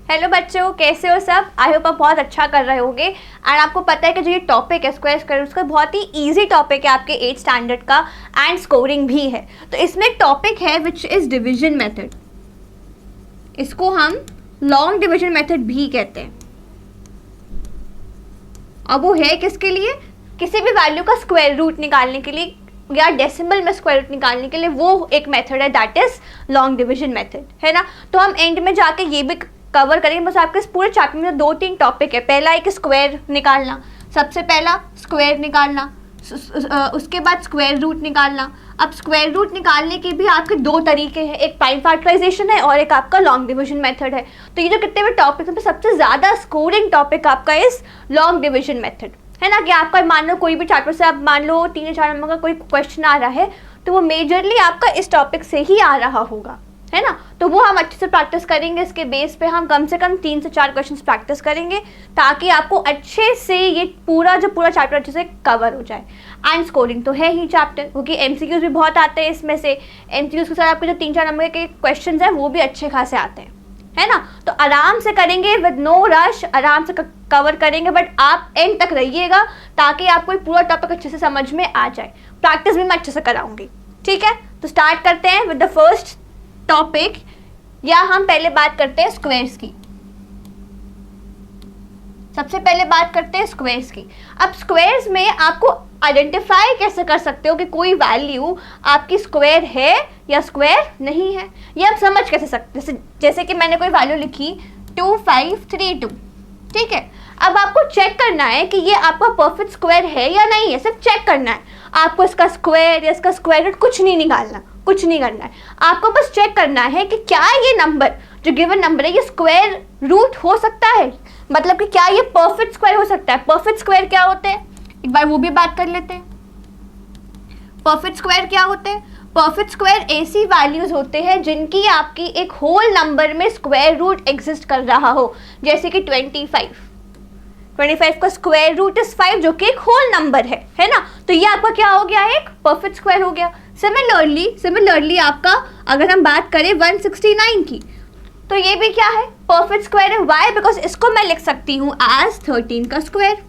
Hello बच्चों, कैसे हो सब? आई होप आप बहुत अच्छा कर रहे होंगे। एंड आपको पता है कि जो ये टॉपिक है स्क्वायर स्क्वायर, उसका बहुत ही इजी टॉपिक है आपके 8th स्टैंडर्ड का, एंड स्कोरिंग भी है। तो इसमें एक टॉपिक है विच इज़ डिवीजन मेथड। इसको हम लॉन्ग डिवीजन मेथड भी कहते हैं। अब वो है किसके लिए? किसी भी वैल्यू का स्क्वायर रूट निकालने के लिए या डेसिमल में स्क्वायर रूट निकालने के लिए वो एक मेथड है, that is long division method, है ना। तो हम एंड में जाके ये भी कवर करेंगे। बस आपके इस पूरे चैप्टर में 2-3 टॉपिक है। पहला एक स्क्वायर निकालना, सबसे पहला स्क्वायर निकालना, उसके बाद स्क्वायर रूट निकालना। अब स्क्वायर रूट निकालने के भी आपके 2 तरीके हैं, एक प्राइम फैक्टराइजेशन है और एक आपका लॉन्ग डिवीजन मेथड है। तो ये जो कितने भी टॉपिक हैं, सबसे ज़्यादा स्कोरिंग टॉपिक आपका इस लॉन्ग डिवीजन मेथड, है ना। कि आपका मान लो कोई भी चैप्टर से आप मान लो 3 या 4 नंबर का कोई क्वेश्चन आ रहा है, तो वो मेजरली आपका इस टॉपिक से ही आ रहा होगा, है ना। तो वो हम अच्छे से प्रैक्टिस करेंगे। इसके बेस पे हम कम से कम 3 से 4 क्वेश्चंस प्रैक्टिस करेंगे ताकि आपको अच्छे से ये पूरा चैप्टर अच्छे से कवर हो जाए। एंड स्कोरिंग तो है ही चैप्टर, क्योंकि एमसीक्यूज भी बहुत आते हैं इसमें से। एमसीक्यूज के साथ आपके जो 3-4 नंबर के क्वेश्चन हैं वो भी अच्छे खासे आते हैं, है ना। तो आराम से करेंगे, विद नो रश, आराम से कवर करेंगे। बट आप एंड तक रहिएगा ताकि आपको ये पूरा टॉपिक अच्छे से समझ में आ जाए। प्रैक्टिस भी मैं अच्छे से कराऊंगी, ठीक है। तो स्टार्ट करते हैं विद द फर्स्ट टॉपिक, या हम पहले बात करते हैं स्क्वायर्स की। सबसे पहले बात करते हैं स्क्वायर्स की। अब स्क्वायर्स में आपको आइडेंटिफाई कैसे कर सकते हो कि कोई वैल्यू आपकी स्क्वायर है या स्क्वायर नहीं है, ये आप समझ कैसे सकते? जैसे कि मैंने कोई वैल्यू लिखी 2532, ठीक है। अब आपको चेक करना है कि ये आपका परफेक्ट स्क्वायर है या नहीं है, सिर्फ चेक करना है। आपको इसका स्क्वायर या इसका स्क्वायर रूट कुछ नहीं निकालना, कुछ नहीं करना है। आपको बस चेक करना है कि क्या ये नंबर, जो गिवन नंबर है, ये स्क्वायर रूट हो सकता है, मतलब कि क्या ये परफेक्ट स्क्वायर हो सकता है। परफेक्ट स्क्वायर क्या होते हैं, एक बार वो भी बात कर लेते हैं। परफेक्ट स्क्वायर क्या होते हैं? परफेक्ट स्क्वायर ऐसी वैल्यूज होते हैं जिनकी आपकी एक होल नंबर में स्क्वायर रूट एग्जिस्ट कर रहा हो। जैसे कि 25 का स्क्वायर रूट इज 5, जो कि एक होल नंबर है ना। तो ये आपका क्या हो गया, एक परफेक्ट स्क्वायर हो गया। सिमिलरली आपका अगर हम बात करें 169 की, तो ये भी क्या है, परफेक्ट स्क्वायर है। वाई? बिकॉज इसको मैं लिख सकती हूँ एज 13 का स्क्वायर,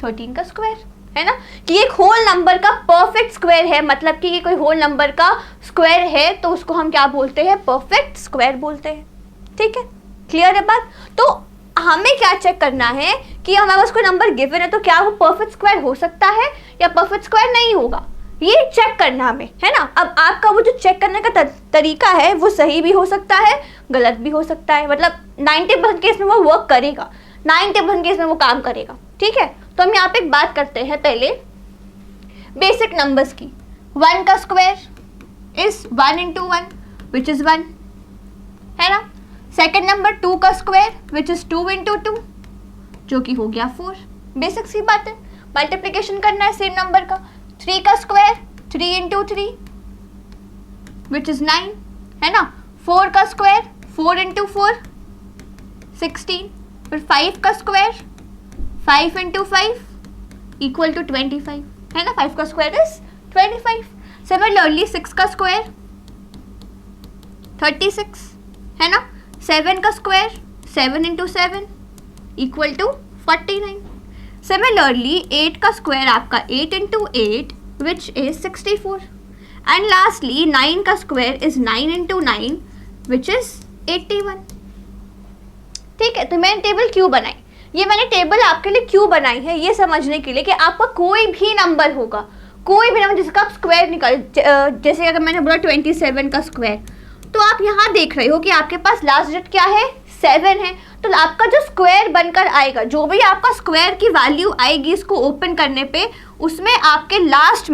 13 का स्क्वायर, है ना। कि एक होल नंबर का परफेक्ट स्क्वायर है, मतलब कि ये कोई होल नंबर का स्क्वायर है, तो उसको हम क्या बोलते हैं, परफेक्ट स्क्वायर बोलते हैं, ठीक है। क्लियर है बात? तो हमें क्या चेक करना है कि हमारे पास कोई नंबर गिवन है, तो क्या वो परफेक्ट स्क्वायर हो सकता है या परफेक्ट स्क्वायर नहीं होगा, ये चेक करना हमें, है ना। अब आपका वो जो चेक करने का तरीका है वो सही भी हो सकता है, गलत भी हो सकता है। मतलब 90% केस में वो वर्क करेगा, 90% केस में वो काम करेगा, ठीक है। तो हम यहाँ पे एक बात करते हैं पहले बेसिक नंबर्स की। 1 का स्क्वायर इज 1 × 1 विच इज 1, है ना। सेकेंड नंबर 2 का स्क्वायर विच इज 2 × 2, जो कि हो गया 4। बेसिक सी बात है, मल्टीप्लिकेशन करना है सेम नंबर का। 3 का स्क्वायर 3 × 3 विच इज 9, है ना। 4 का स्क्वायर 4 × 4 16। फिर 5 का स्क्वायर 5 × 5 इक्वल टू 25, है ना। 5 का स्क्वायर इज 25। सिमिलरली 6 का स्क्वायर 36, है ना। 7 का स्क्वायर 7 × 7 इक्वल टू 49। सिमिलरली 8 का स्क्वायर आपका 8 × 8 विच इज 64। एंड लास्टली 9 का स्क्वायर इज 9 × 9 विच इज 81, ठीक है। तो मैंने टेबल क्यों बनाई? ये मैंने टेबल आपके लिए क्यों बनाई है, ये समझने के लिए कि आपका कोई भी नंबर होगा, कोई भी नंबर जिसका आप स्क्वायर निकाल, जैसे अगर मैंने बोला 27 का स्क्वायर, तो आप यहाँ देख रहे हो कि आपके पास लास्ट डिजिट क्या है, 7 है। तो आपका जो स्क्वायर बनकर आएगा, जो भी आपका स्क्वायर की वैल्यू आएगी इसको ओपन करने पे, उसमें आपके लास्ट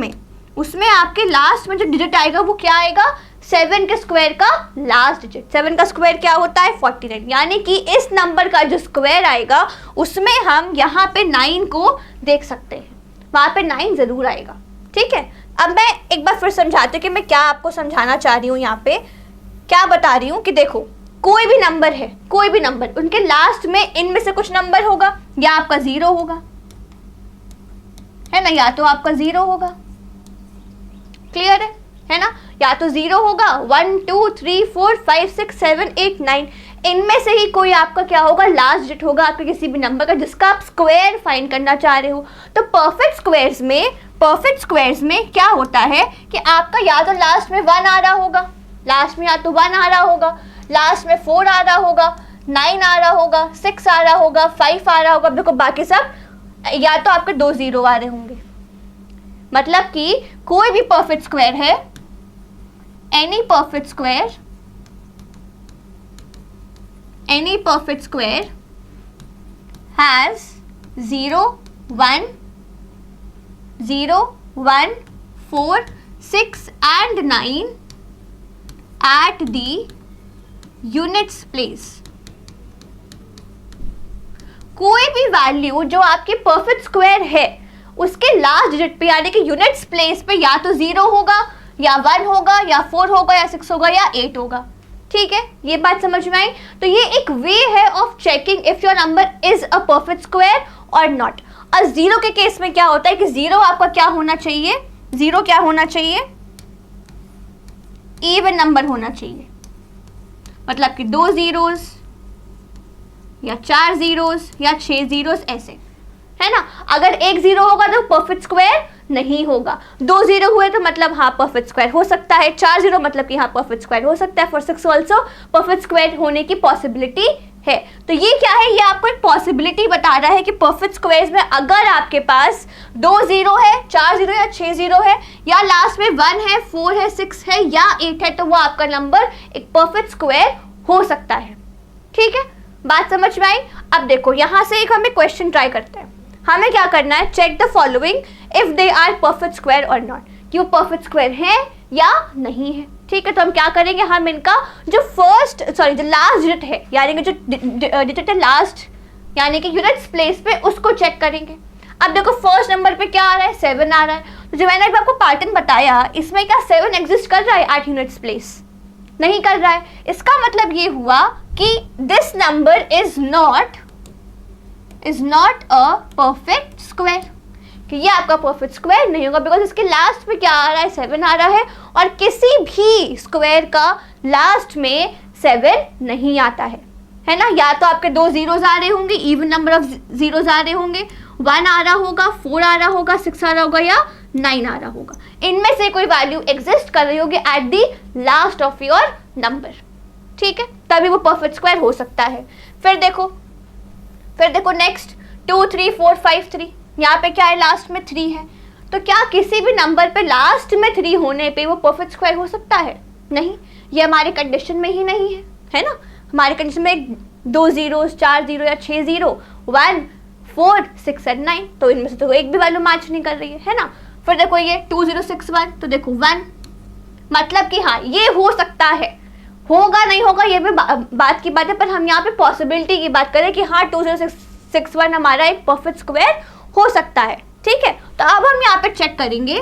में जो डिजिट आएगा वो क्या आएगा, 7 के स्क्वायर का लास्ट डिजिट। 7 का स्क्वायर क्या होता है, 49। यानी कि इस नंबर का जो स्क्वायर आएगा उसमें हम यहाँ पे 9 को देख सकते हैं, वहाँ पे 9 जरूर आएगा, ठीक है। अब मैं एक बार फिर समझाती हूँ कि मैं क्या आपको समझाना चाह रही हूँ। यहाँ पे क्या बता रही हूँ कि देखो, कोई भी नंबर है, कोई भी नंबर, उनके लास्ट में इनमें से कुछ नंबर होगा, या आपका 0 होगा, है ना, या तो आपका 0 होगा। क्लियर है ना। या तो 0 होगा, 1 2 3 4 5 6 7 8 9, इनमें से ही कोई आपका क्या होगा, लास्ट डिजिट होगा आपके किसी भी नंबर का जिसका आप स्क्वायर फाइंड करना चाह रहे हो। तो परफेक्ट स्क्वायर्स में क्या होता है कि आपका या तो लास्ट में 1 आ रहा होगा, लास्ट में या तो 1 आ रहा होगा, लास्ट में 4 आ रहा होगा, 9 आ रहा होगा, 6 आ रहा होगा, 5 आ रहा होगा। देखो बाकी सब या तो आपके 2 0 आ रहे होंगे। मतलब कि कोई भी परफेक्ट स्क्वायर है, any perfect square has 0 1 0 1 4 6 and 9 at the units place। कोई भी वैल्यू जो आपकी परफेक्ट स्क्वायर है उसके लास्ट डिजिट पे यानी कि यूनिट्स प्लेस पे या तो 0 होगा या 1 होगा या 4 होगा या 6 होगा या 8 होगा। ठीक है, ये बात समझ में आई। तो ये एक वे है of checking if your number is a perfect square और नॉट। और 0 के केस में क्या होता है कि 0 आपका क्या होना चाहिए, 0 क्या होना चाहिए, इवन नंबर होना चाहिए। मतलब कि 2 zeros या 4 zeros या 6 zeros ऐसे, है ना। अगर 1 0 होगा तो परफेक्ट स्क्वायर नहीं होगा, 2 0 हुए तो मतलब हाँ परफेक्ट स्क्वायर हो सकता है, 4 0 मतलब कि हाँ परफेक्ट स्क्वायर हो सकता है। फॉर 6 ऑल्सो परफेक्ट स्क्वायर होने की पॉसिबिलिटी है। तो ये क्या है, ये आपको एक पॉसिबिलिटी बता रहा है कि परफेक्ट स्क्वायर्स में अगर आपके पास 2 0 है, 4 0 या 6 0 है या लास्ट में 1 है, 4 है, 6 है या 8 है तो वो आपका नंबर एक परफेक्ट स्क्वायर हो सकता है। ठीक है, बात समझ में आई। अब देखो यहाँ से एक हमें क्वेश्चन ट्राई करते हैं। हमें क्या करना है, check the following if they are perfect square और नॉट, कि वो परफेक्ट स्क्वायर है या नहीं है। ठीक है, तो हम क्या करेंगे, हम इनका जो लास्ट डिजिट है यानी कि जो डिजिट है लास्ट यानी कि यूनिट्स प्लेस पे उसको चेक करेंगे। अब देखो फर्स्ट नंबर पे क्या आ रहा है, 7 आ रहा है। तो जो मैंने अभी आपको पैटर्न बताया इसमें क्या 7 एग्जिस्ट कर रहा है एट यूनिट्स प्लेस, नहीं कर रहा है। इसका मतलब ये हुआ कि this number is not a perfect square, कि ये आपका परफेक्ट स्क्वायर नहीं होगा बिकॉज इसके लास्ट में क्या आ रहा है, 7 आ रहा है और किसी भी स्क्वायर का लास्ट में 7 नहीं आता है ना। या तो आपके 2 zeros आ रहे होंगे, इवन नंबर ऑफ zeros आ रहे होंगे, 1 आ रहा होगा, 4 आ रहा होगा, 6 आ रहा होगा या 9 आ रहा होगा। इनमें से कोई वैल्यू एग्जिस्ट कर रही होगी at the last of your number. ठीक है, तभी वो परफेक्ट स्क्वायर हो सकता है। फिर देखो नेक्स्ट 2 3 4 5 3, यहाँ पे क्या है, लास्ट में 3 है। तो क्या किसी भी नंबर पे लास्ट में 3 होने पे वो परफेक्ट स्क्वायर हो सकता है? नहीं, ये हमारी कंडीशन में ही नहीं है ना। हमारी कंडीशन में 2 zeros, 4 0 या 6 0, 1 4 6 और 9, तो इनमें से तो एक भी वैल्यू मैच नहीं कर रही है ना। फिर देखो ये 2 0 6 1, तो देखो 1, मतलब कि हाँ ये हो सकता है, होगा नहीं होगा ये भी बात की बात है, पर हम यहाँ पे पॉसिबिलिटी की बात करें कि हाँ 2 0 6 1 हमारा एक परफेक्ट स्क्वायर हो सकता है। ठीक है, तो अब हम यहाँ पे चेक करेंगे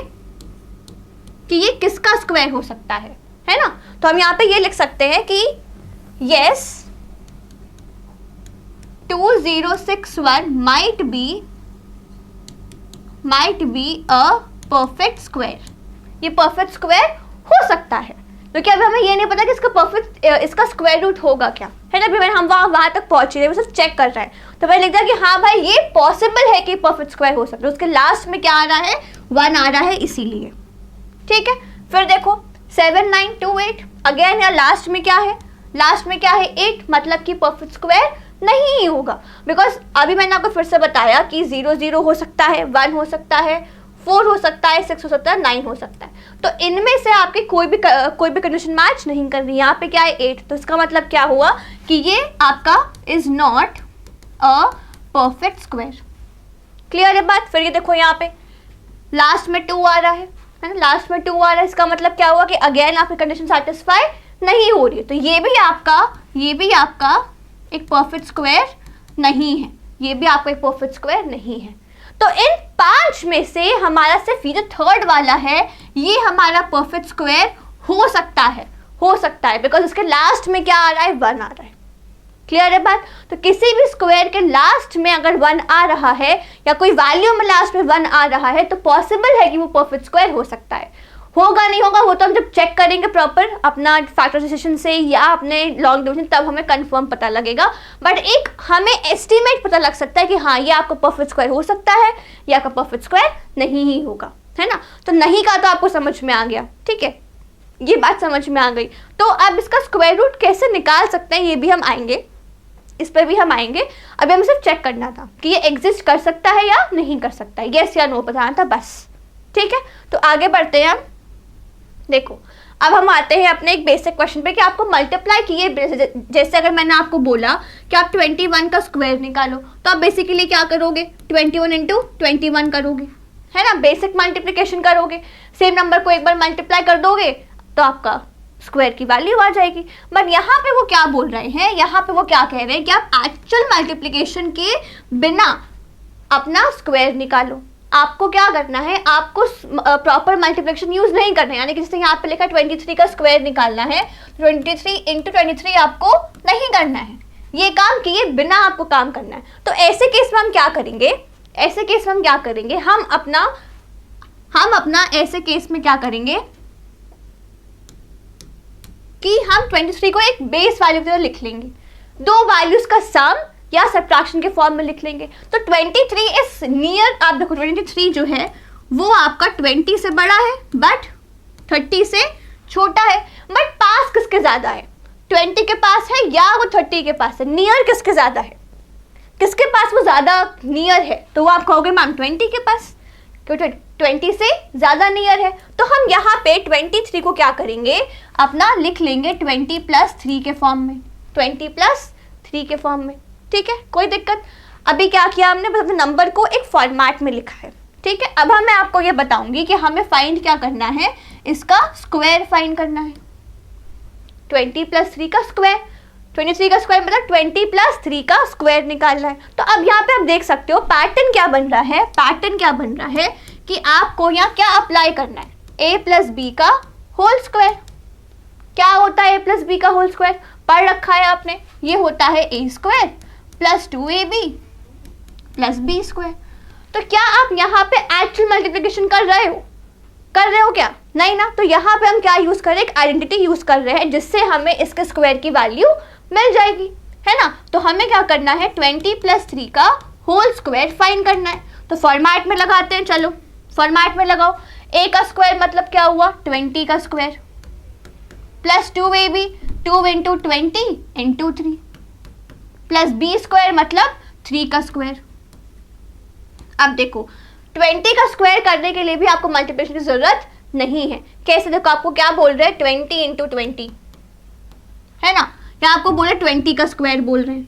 कि ये किसका स्क्वायर हो सकता है ना। तो हम यहाँ पे ये लिख सकते हैं कि yes 2 0 6 1 might be a perfect square, ये परफेक्ट स्क्वायर हो सकता है। तो क्या अभी हमें ये नहीं पता कि इसका स्क्वायर रूट होगा क्या, है ना। अभी हम वहाँ तक पहुँचे नहीं, सिर्फ चेक कर रहे हैं। तो मैंने लिख दिया कि हाँ भाई ये पॉसिबल है कि परफेक्ट स्क्वायर हो सकता है। उसके लास्ट में क्या आ रहा है, 1 आ रहा है इसीलिए। ठीक है, फिर देखो 7 9 2 8, अगेन यहाँ लास्ट में क्या है, 8, मतलब कि परफेक्ट स्क्वायर नहीं होगा बिकॉज अभी मैंने आपको फिर से बताया कि 0 0 हो सकता है, 1 हो सकता है, 4 हो सकता है, 6 हो सकता है, 9 हो सकता है। तो इनमें से आपकी कोई भी कंडीशन मैच नहीं कर रही। यहाँ पे क्या है 8, तो इसका मतलब क्या हुआ कि ये आपका is not a perfect square. Clear है बात। फिर ये देखो यहाँ पे लास्ट में 2 आ रहा है ना, लास्ट में 2 आ रहा है, इसका मतलब क्या हुआ कि अगेन आपकी कंडीशन सेटिस्फाई नहीं हो रही है। तो ये भी आपका एक परफेक्ट स्क्वायर नहीं है, ये भी आपका एक परफेक्ट स्क्वायर नहीं है। तो इन 5 में से हमारा सिर्फ ये जो थर्ड वाला है ये हमारा परफेक्ट स्क्वायर हो सकता है बिकॉज इसके लास्ट में क्या आ रहा है, 1 आ रहा है। क्लियर है बात। तो किसी भी स्क्वायर के लास्ट में अगर 1 आ रहा है या कोई वैल्यू में लास्ट में 1 आ रहा है तो पॉसिबल है कि वो परफेक्ट स्क्वायर हो सकता है। होगा नहीं होगा वो तो हम जब चेक करेंगे प्रॉपर अपना फैक्टराइजेशन से या अपने लॉन्ग डिवीजन, तब हमें कंफर्म पता लगेगा। बट एक हमें एस्टिमेट पता लग सकता है कि हाँ ये आपका परफेक्ट स्क्वायर हो सकता है या आपका परफेक्ट स्क्वायर नहीं ही होगा, है ना। तो नहीं का तो आपको समझ में आ गया, ठीक है, ये बात समझ में आ गई। तो अब इसका स्क्वायर रूट कैसे निकाल सकते हैं ये भी हम आएंगे, इस पर भी हम आएंगे। अभी हमें सिर्फ चेक करना था कि ये एग्जिस्ट कर सकता है या नहीं कर सकता है, यस या नो बताना था बस, ठीक है। तो आगे बढ़ते हैं हम। देखो अब हम आते हैं अपने एक बेसिक क्वेश्चन पे कि आपको मल्टीप्लाई किए, जैसे अगर मैंने आपको बोला कि आप 21 का स्क्वायर निकालो, तो आप बेसिकली क्या करोगे, 21 इंटू 21 करोगे, है ना, बेसिक मल्टीप्लिकेशन करोगे। सेम नंबर को एक बार मल्टीप्लाई कर दोगे तो आपका स्क्वायर की वैल्यू आ जाएगी। बट यहाँ पे वो क्या बोल रहे हैं, यहाँ पे वो क्या कह रहे हैं कि आप एक्चुअल मल्टीप्लिकेशन के बिना अपना स्क्वायर निकालो। आपको क्या करना है, आपको प्रॉपर मल्टीप्लिकेशन यूज नहीं करना है, यानी कि जैसे यहाँ पे लिखा 23 का स्क्वायर निकालना है, 23 इंटू 23 आपको नहीं करना है, ये काम किए बिना आपको काम करना है। तो ऐसे केस में हम क्या करेंगे, ऐसे केस में हम क्या करेंगे, हम अपना ऐसे केस में क्या करेंगे कि हम 23 को एक बेस वैल्यू की तरह लिख लेंगे, दो वैल्यूज का सम या सब्ट्रैक्शन के फॉर्म में लिख लेंगे। तो 23 इज नियर, आप देखो 23 जो है वो आपका 20 से बड़ा है बट 30 से छोटा है। बट पास किसके ज्यादा है, 20 के पास है या वो 30 के पास है, नियर किसके ज्यादा है, किसके पास वो ज्यादा नियर है, तो वो आप कहोगे मैम 20 के पास, क्योंकि 20 से ज्यादा नियर है। तो हम यहाँ पे 23 को क्या करेंगे, अपना लिख लेंगे 20 प्लस 3 के फॉर्म में, 20 प्लस 3 के फॉर्म में, ठीक है, कोई दिक्कत। अभी क्या किया हमने, बस नंबर को एक फॉर्मेट में लिखा है, ठीक है। अब मैं आपको ये बताऊंगी कि हमें फाइंड क्या करना है, इसका स्क्वायर फाइंड करना है। 20 प्लस 3 का स्क्वायर, 23 का स्क्वायर मतलब 20 प्लस 3 का स्क्वायर निकालना है। तो अब यहाँ पे आप देख सकते हो पैटर्न क्या बन रहा है, पैटर्न क्या बन रहा है कि आपको यहाँ क्या अप्लाई करना है, a प्लस बी का होल स्क्वायर। क्या होता है a प्लस बी का होल स्क्वायर, पढ़ रखा है आपने, ये होता है a square plus 2ab plus B square. तो क्या आप यहाँ पे एक्चुअल मल्टीप्लिकेशन कर रहे हो क्या, नहीं ना। तो यहाँ पे हम क्या यूज कर रहे हैं, एक आइडेंटिटी यूज कर रहे हैं जिससे हमें इसके स्क्वायर की वैल्यू मिल जाएगी, है ना। तो हमें क्या करना है, 20 प्लस 3 का होल स्क्वायर फाइंड करना है। तो फॉर्मेट में लगाते हैं, चलो फॉर्मेट में लगाओ। a का स्क्वायर मतलब क्या हुआ, 20 का square plus 2ab, 2 into 20 into 3 plus b square मतलब 3 का स्क्वायर। अब देखो 20 का स्क्वायर करने के लिए भी आपको मल्टीप्लिकेशन की जरूरत नहीं है। कैसे, देखो आपको क्या बोल रहे हैं, 20 इंटू 20, है ना, या आपको बोले 20 का स्क्वायर बोल रहे हैं,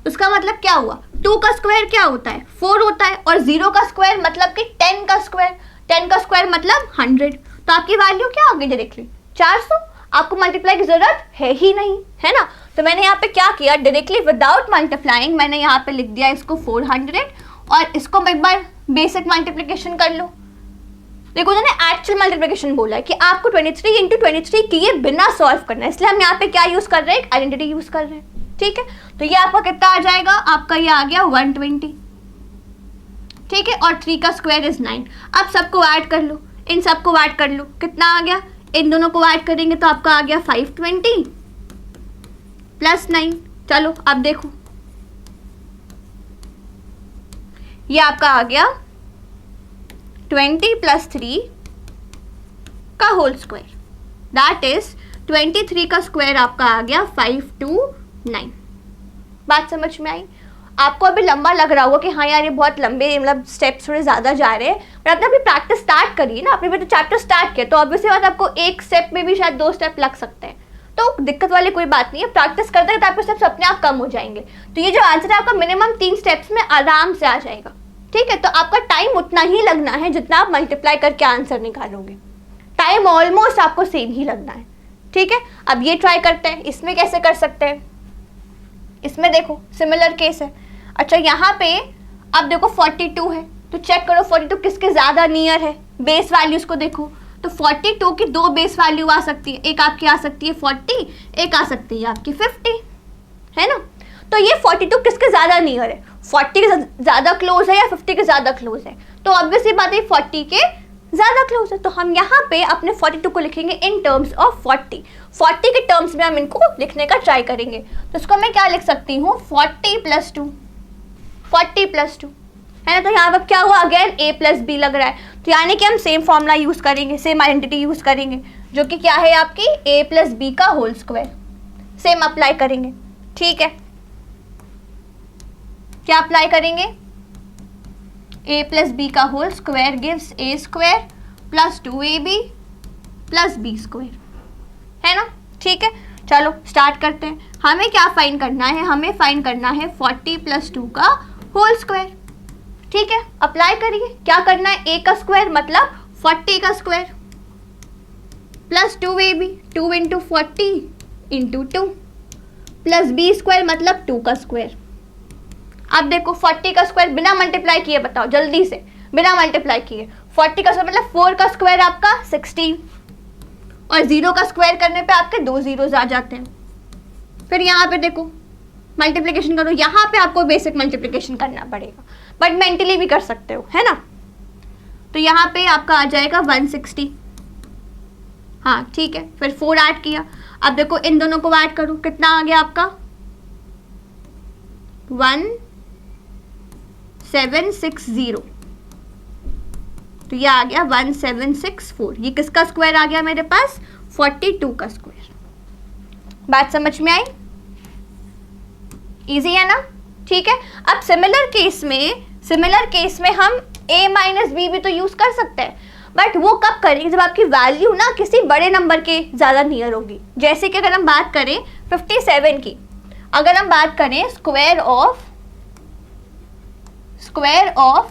उसका मतलब क्या हुआ, 2 का स्क्वायर क्या होता है, 4 होता है, और 0 का स्क्वायर मतलब कि 10 का स्क्वायर, 10 का स्क्वायर मतलब 100। तो आपकी वैल्यू क्या होगी डायरेक्टली 400, आपको मल्टीप्लाई की जरूरत है ही नहीं, है ना। तो मैंने यहाँ पे क्या किया, डायरेक्टली विदाउट मल्टीप्लाइंग मैंने यहाँ पे लिख दिया इसको 400, और इसको एक बार बेसिक मल्टीप्लिकेशन कर लो। देखो उन्होंने एक्चुअल मल्टीप्लिकेशन बोला है कि आपको 23 इंटू 23 किए बिना सॉल्व करना है, इसलिए हम यहाँ पे क्या यूज कर रहे हैं, एक आइडेंटिटी यूज कर रहे हैं, ठीक है। तो ये आपका कितना आ जाएगा, आपका ये आ गया 120, ठीक है, और 3 का स्क्वायर इज 9। अब सबको ऐड कर लो, इन सबको ऐड कर लो, कितना आ गया, इन दोनों को ऐड करेंगे तो आपका आ गया 520 प्लस 9। चलो अब देखो ये आपका आ गया 20 प्लस 3 का होल स्क्वायर, दैट इज 23 का स्क्वायर आपका आ गया 529। बात समझ में आई। आपको अभी लंबा लग रहा होगा कि हाँ यार ये बहुत लंबे मतलब स्टेप्स थोड़े ज़्यादा जा रहे हैं, पर आपने अभी प्रैक्टिस स्टार्ट करी ना, आपने भी तो चैप्टर स्टार्ट किया, तो ऑब्वियसली बात आपको एक स्टेप में भी शायद 2 स्टेप लग सकते हैं, तो दिक्कत वाली कोई बात नहीं है। प्रैक्टिस करते हैं आपके स्टेप्स अपने आप कम हो जाएंगे। तो ये जो आंसर है आपका मिनिमम 3 स्टेप्स में आराम से आ जाएगा, ठीक है। तो आपका टाइम उतना ही लगना है जितना आप मल्टीप्लाई करके आंसर निकालोगे, टाइम ऑलमोस्ट आपको सेम ही लगना है, ठीक है। अब ये ट्राई करते हैं, इसमें कैसे कर सकते हैं, इसमें देखो सिमिलर केस है। अच्छा यहाँ पे अब देखो 42 है, तो चेक करो 42 किसके ज़्यादा नियर है, बेस वैल्यूज को देखो। तो 42 की 2 बेस वैल्यू आ सकती है, एक आपकी आ सकती है 40, एक आ सकती है आपकी 50, है ना। तो ये 42 किसके ज़्यादा नियर है, 40 के ज़्यादा क्लोज है या 50 के ज़्यादा क्लोज है, तो ऑब्वियसली बात है 40 के ज़्यादा क्लोज है। तो हम यहाँ पे अपने 42 को लिखेंगे इन टर्म्स ऑफ 40 के टर्म्स में हम इनको लिखने का ट्राई करेंगे। तो इसको मैं क्या लिख सकती हूँ, 40 + 2, 40 + 2 है ना। तो यहाँ पर क्या हुआ, अगेन a + b लग रहा है। तो यानी कि हम सेम फॉर्मूला यूज़ करेंगे, सेम आइडेंटिटी यूज़ करेंगे, जो कि क्या है आपकी a + b का होल स्क्वायर। सेम अप्लाई करेंगे, ठीक है। क्या अप्लाई करेंगे, a + b का whole square gives a² + 2ab + b², है ना, ठीक है। चलो स्टार्ट करते हैं। हमें क्या फाइंड करना है, हमें फाइंड करना है 40 + 2 का होल स्क्वायर, ठीक है। अप्लाई करिए, क्या करना है, a का स्क्वायर मतलब 40 का स्क्वायर + 2ab, 2 × 40 × 2 + b² मतलब 2 का स्क्वायर। अब देखो 40 का स्क्वायर बिना मल्टीप्लाई किए बताओ जल्दी से, बिना मल्टीप्लाई किए 40 का स्क्वायर मतलब 4 का स्क्वायर आपका 16, और 0 का स्क्वायर करने पे आपके 2 जीरोस आ जाते हैं। फिर यहाँ पे देखो मल्टीप्लिकेशन करो, यहाँ पे आपको बेसिक मल्टीप्लिकेशन करना पड़ेगा, बट मेंटली भी कर सकते हो, है ना। तो यहाँ पे आपका आ जाएगा 160, हाँ ठीक है। फिर 4 ऐड किया, अब देखो इन दोनों को ऐड करो, कितना आ गया आपका 1760। तो ये आ गया 1764। ये किसका स्क्वायर आ गया मेरे पास, 42 का स्क्वायर। बात समझ में आई, इजी है ना, ठीक है। अब सिमिलर केस में हम a - b भी तो यूज कर सकते हैं, बट वो कब करेंगे, जब आपकी वैल्यू ना किसी बड़े नंबर के ज़्यादा नियर होगी। जैसे कि अगर हम बात करें 57 की, अगर हम बात करें square of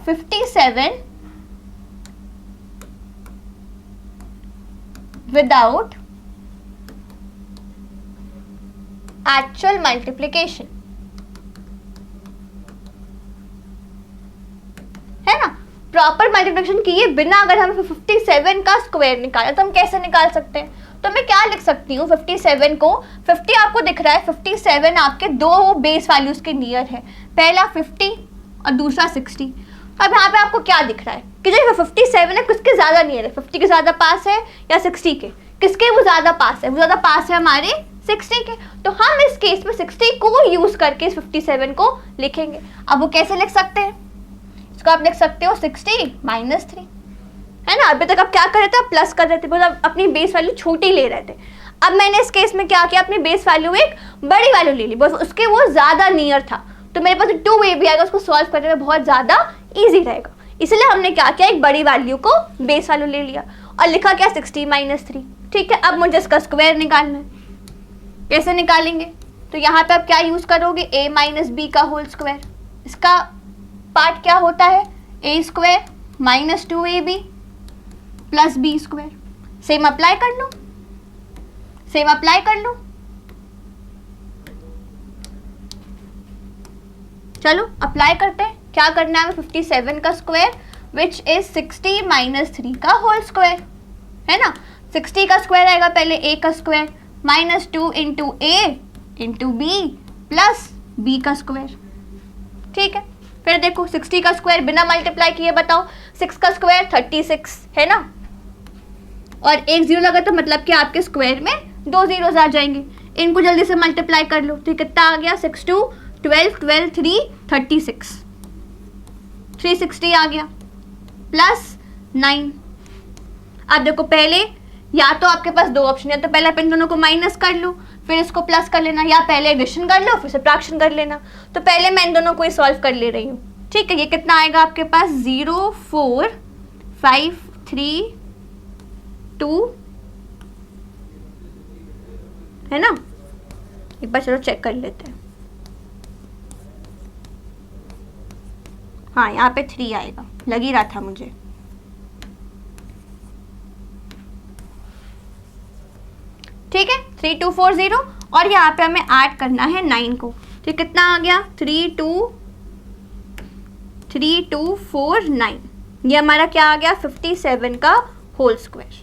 57 without actual multiplication, है ना, प्रॉपर मल्टीप्लिकेशन किए बिना अगर हम 57 का स्क्वायर निकाले तो हम कैसे निकाल सकते हैं। तो मैं क्या लिख सकती हूँ, 57 को 50 आपको दिख रहा है, 57 आपके दो बेस वैल्यूज के नियर है, पहला 50 और दूसरा 60। अब यहाँ पे आपको क्या दिख रहा है कि जो 57 है किसके ज़्यादा नियर है, 50 के ज़्यादा पास है या 60 के, किसके वो ज़्यादा पास है, वो ज़्यादा पास है हमारे 60 के। तो हम इस केस में 60 को यूज़ करके इस 57 को लिखेंगे। अब वो कैसे लिख सकते हैं, इसको आप लिख सकते हो 60 - 3, है ना। अभी तक आप क्या कर रहे थे, प्लस कर रहे थे, मतलब अपनी बेस वैल्यू छोटी ले रहे थे। अब मैंने इस केस में क्या किया, अपनी बेस वैल्यू एक बड़ी वैल्यू ले ली, बस उसके वो ज़्यादा नियर था, तो मेरे पास 2ab आएगा, उसको सॉल्व करने में बहुत ज़्यादा ईजी रहेगा। इसलिए हमने क्या किया, एक बड़ी वैल्यू को बेस वैल्यू ले लिया और लिखा क्या 60 - 3, ठीक है। अब मुझे इसका स्क्वायर निकालना है, कैसे निकालेंगे, तो यहाँ पे आप क्या यूज़ करोगे, a - b का होल स्क्वायर। इसका पार्ट क्या होता है, a² - 2ab + b²। Same apply कर लो, सेम अप्लाई कर लो, चलो अप्लाई करते हैं। क्या करना है, 57 का स्क्वायर विच इज 60 - 3 का होल स्क्वायर, है ना। 60 का स्क्वायर आएगा पहले a का स्क्वायर -2 × a × b + b का स्क्वायर, ठीक है। फिर देखो 60 का स्क्वायर बिना मल्टीप्लाई किए बताओ, 6 का स्क्वायर 36 है ना, और एक जीरो लगा तो मतलब कि आपके स्क्वायर में 2 जीरोस आ जाएंगे। इनको जल्दी से मल्टीप्लाई कर लो, तो कितना आ गया, 6 2 12 12 3 36, 360 आ गया +9। अब देखो पहले या तो आपके पास दो ऑप्शन है, तो पहले इन दोनों को माइनस कर लो, फिर इसको प्लस कर लेना, या पहले एडिशन कर लो फिर सब्ट्रैक्शन कर लेना। तो पहले मैं इन दोनों को ही सॉल्व कर ले रही हूँ, ठीक है। ये कितना आएगा आपके पास, 0 4 5 3 2, है ना। एक बार चलो चेक कर लेते हैं, हाँ यहाँ पे 3 आएगा, लग ही रहा था मुझे। ठीक है, 3240, और यहाँ पे हमें ऐड करना है 9 को, तो कितना आ गया, 3249। ये हमारा क्या आ गया, 57 का होल स्क्वायर।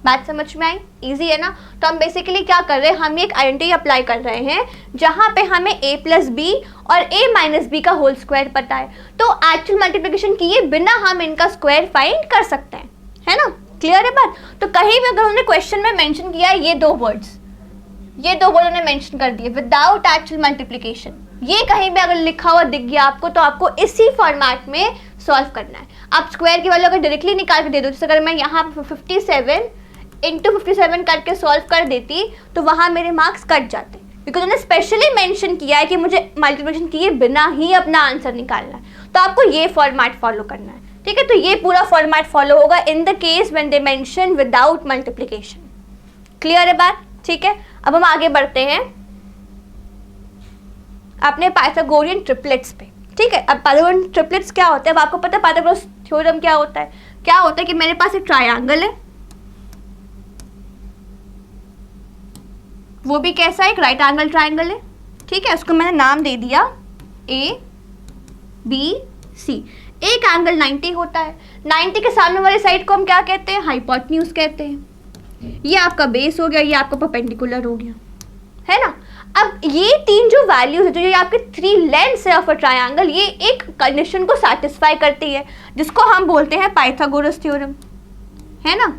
बात समझ में आई? इजी है ना? तो हम बेसिकली क्या कर रहे हैं, हम एक आइडेंटिटी अप्लाई कर रहे हैं जहाँ पे हमें a प्लस बी और a माइनस बी का होल स्क्वायर पता है, तो एक्चुअल मल्टीप्लिकेशन किए बिना हम इनका स्क्वायर फाइंड कर सकते हैं, है ना? क्लियर है बात? तो कहीं भी अगर उन्होंने क्वेश्चन में मेंशन किया है ये दो वर्ड उन्होंने मेंशन कर दिए विदाउट एक्चुअल मल्टीप्लिकेशन, ये कहीं भी अगर लिखा हुआ दिख गया आपको तो आपको इसी फॉर्मेट में सॉल्व करना है। आप स्क्वायर की वैल्यू अगर डायरेक्टली निकाल के दे दो, जैसे अगर मैं यहाँ 57 इंटू 57 करके सॉल्व कर देती तो वहाँ मेरे मार्क्स कट जाते, बिकॉज उन्होंने स्पेशली मेंशन किया है कि मुझे मल्टीप्लिकेशन किए बिना ही अपना आंसर निकालना है, तो आपको ये फॉर्मेट फॉलो करना है, ठीक है? तो ये पूरा फॉर्मेट फॉलो होगा in the case when they mention without multiplication. Clear है बात? ठीक है, अब हम आगे बढ़ते हैं अपने पाइथागोरियन ट्रिपलेट्स पे, ठीक है? अब पाइथागोरियन ट्रिपलेट्स क्या होता है? अब आपको पता है पाइथागोरस थ्योरम क्या होता है? क्या होता है कि मेरे पास एक ट्रायंगल है, वो भी कैसा है, एक राइट एंगल ट्रायंगल है, ठीक है? उसको मैंने नाम दे दिया ए बी सी। एक एंगल 90 होता है, 90 के सामने वाली साइड को हम क्या कहते हैं? हाइपोटेन्यूज कहते हैं। ये आपका बेस हो गया, ये आपका परपेंडिकुलर हो गया, है ना? अब ये तीन जो वैल्यूज है, जो ये आपके 3 लेंथ्स है ऑफ अ ट्रायंगल, ये एक कंडीशन को सेटिस्फाई करती है जिसको हम बोलते हैं पाइथागोरस थ्योरम, है ना?